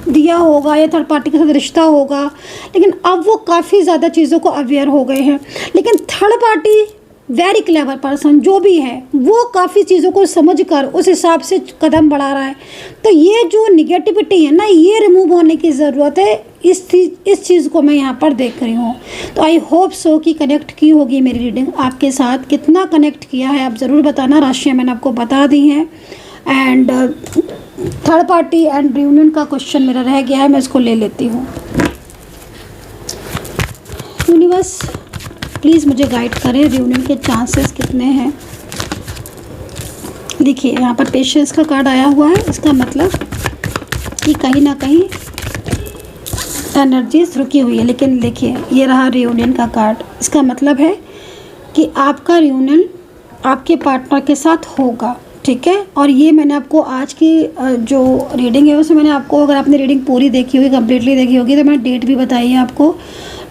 Speaker 1: दिया होगा या थर्ड पार्टी के साथ रिश्ता होगा, लेकिन अब वो काफ़ी ज़्यादा चीज़ों को अवेयर हो गए हैं। लेकिन third party very clever person जो भी है वो काफ़ी चीज़ों को समझकर उस हिसाब से कदम बढ़ा रहा है। तो ये जो निगेटिविटी है ना, ये रिमूव होने की ज़रूरत है। इस चीज़ को मैं यहाँ पर देख रही हूँ। तो आई होप सो कि कनेक्ट की होगी मेरी रीडिंग आपके साथ। कितना कनेक्ट किया है आप ज़रूर बताना। राशियाँ मैंने आपको बता दी हैं। And third party and reunion का क्वेश्चन मेरा रह गया है, मैं इसको ले लेती हूँ। यूनिवर्स प्लीज़ मुझे गाइड करें, रियूनियन के चांसेस कितने हैं। देखिए यहाँ पर पेशेंस का कार्ड आया हुआ है, इसका मतलब कि कहीं ना कहीं एनर्जीज रुकी हुई है। लेकिन देखिए ये रहा रियूनियन का कार्ड, इसका मतलब है कि आपका रियूनियन आपके पार्टनर के साथ होगा, ठीक है। और ये मैंने आपको आज की जो रीडिंग है उसमें मैंने आपको, अगर आपने रीडिंग पूरी देखी होगी, कम्प्लीटली देखी होगी, तो मैंने डेट भी बताई है आपको,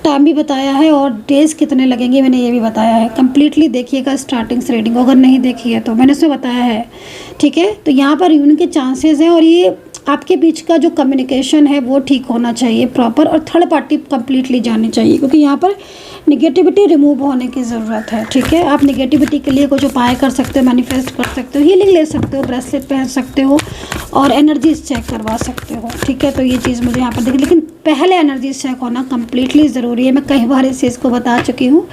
Speaker 1: टाइम भी बताया है और डेज कितने लगेंगे मैंने ये भी बताया है। कम्प्लीटली देखिएगा स्टार्टिंग से रीडिंग, अगर नहीं देखी है तो मैंने उसमें बताया है, ठीक है। तो यहाँ पर यूनियन के चांसेस हैं और ये आपके बीच का जो कम्युनिकेशन है वो ठीक होना चाहिए प्रॉपर, और थर्ड पार्टी कम्प्लीटली जानी चाहिए, क्योंकि यहाँ पर निगेटिविटी रिमूव होने की ज़रूरत है, ठीक है। आप निगेटिविटी के लिए कुछ उपाय कर सकते हो, मैनिफेस्ट कर सकते हो, हीलिंग ले सकते हो, ब्रेसलेट पहन सकते हो और एनर्जीज चेक करवा सकते हो, ठीक है। तो ये चीज़ मुझे यहाँ पर देखिए, लेकिन पहले एनर्जीज चेक होना कम्प्लीटली ज़रूरी है। मैं कई बार इस चीज़ को बता चुकी हूँ।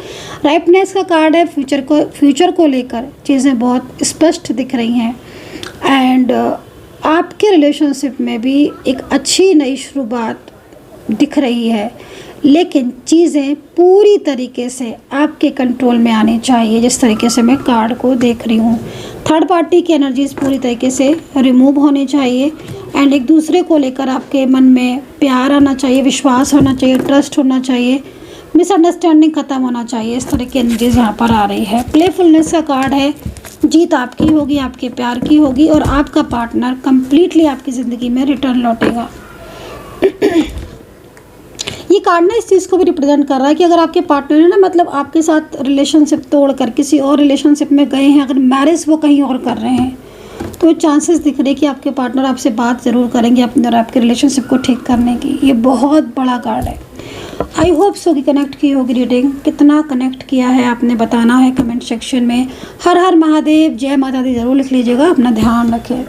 Speaker 1: राइपनेस का कार्ड है, फ्यूचर को लेकर चीज़ें बहुत स्पष्ट दिख रही हैं। एंड आपके रिलेशनशिप में भी एक अच्छी नई शुरुआत दिख रही है, लेकिन चीज़ें पूरी तरीके से आपके कंट्रोल में आनी चाहिए, जिस तरीके से मैं कार्ड को देख रही हूँ। थर्ड पार्टी की एनर्जीज पूरी तरीके से रिमूव होनी चाहिए एंड एक दूसरे को लेकर आपके मन में प्यार आना चाहिए, विश्वास होना चाहिए, ट्रस्ट होना चाहिए, मिसअंडरस्टैंडिंग ख़त्म होना चाहिए। इस तरह की एनर्जीज यहाँ पर आ रही है। प्लेफुलनेस का कार्ड है, जीत आपकी होगी, आपके प्यार की होगी और आपका पार्टनर कम्प्लीटली आपकी ज़िंदगी में रिटर्न लौटेगा। ये कार्ड ना इस चीज़ को भी रिप्रेजेंट कर रहा है कि अगर आपके पार्टनर है ना, मतलब आपके साथ रिलेशनशिप तोड़कर किसी और रिलेशनशिप में गए हैं, अगर मैरिज वो कहीं और कर रहे हैं, तो चांसेस दिख रहे हैं कि आपके पार्टनर आपसे बात ज़रूर करेंगे अपने और आपके रिलेशनशिप को ठीक करने की। ये बहुत बड़ा कार्ड है। आई होप सो कि कनेक्ट की होगी रीडिंग। कितना कनेक्ट किया है आपने बताना है कमेंट सेक्शन में। हर हर महादेव, जय माता दी ज़रूर लिख लीजिएगा। अपना ध्यान रखें।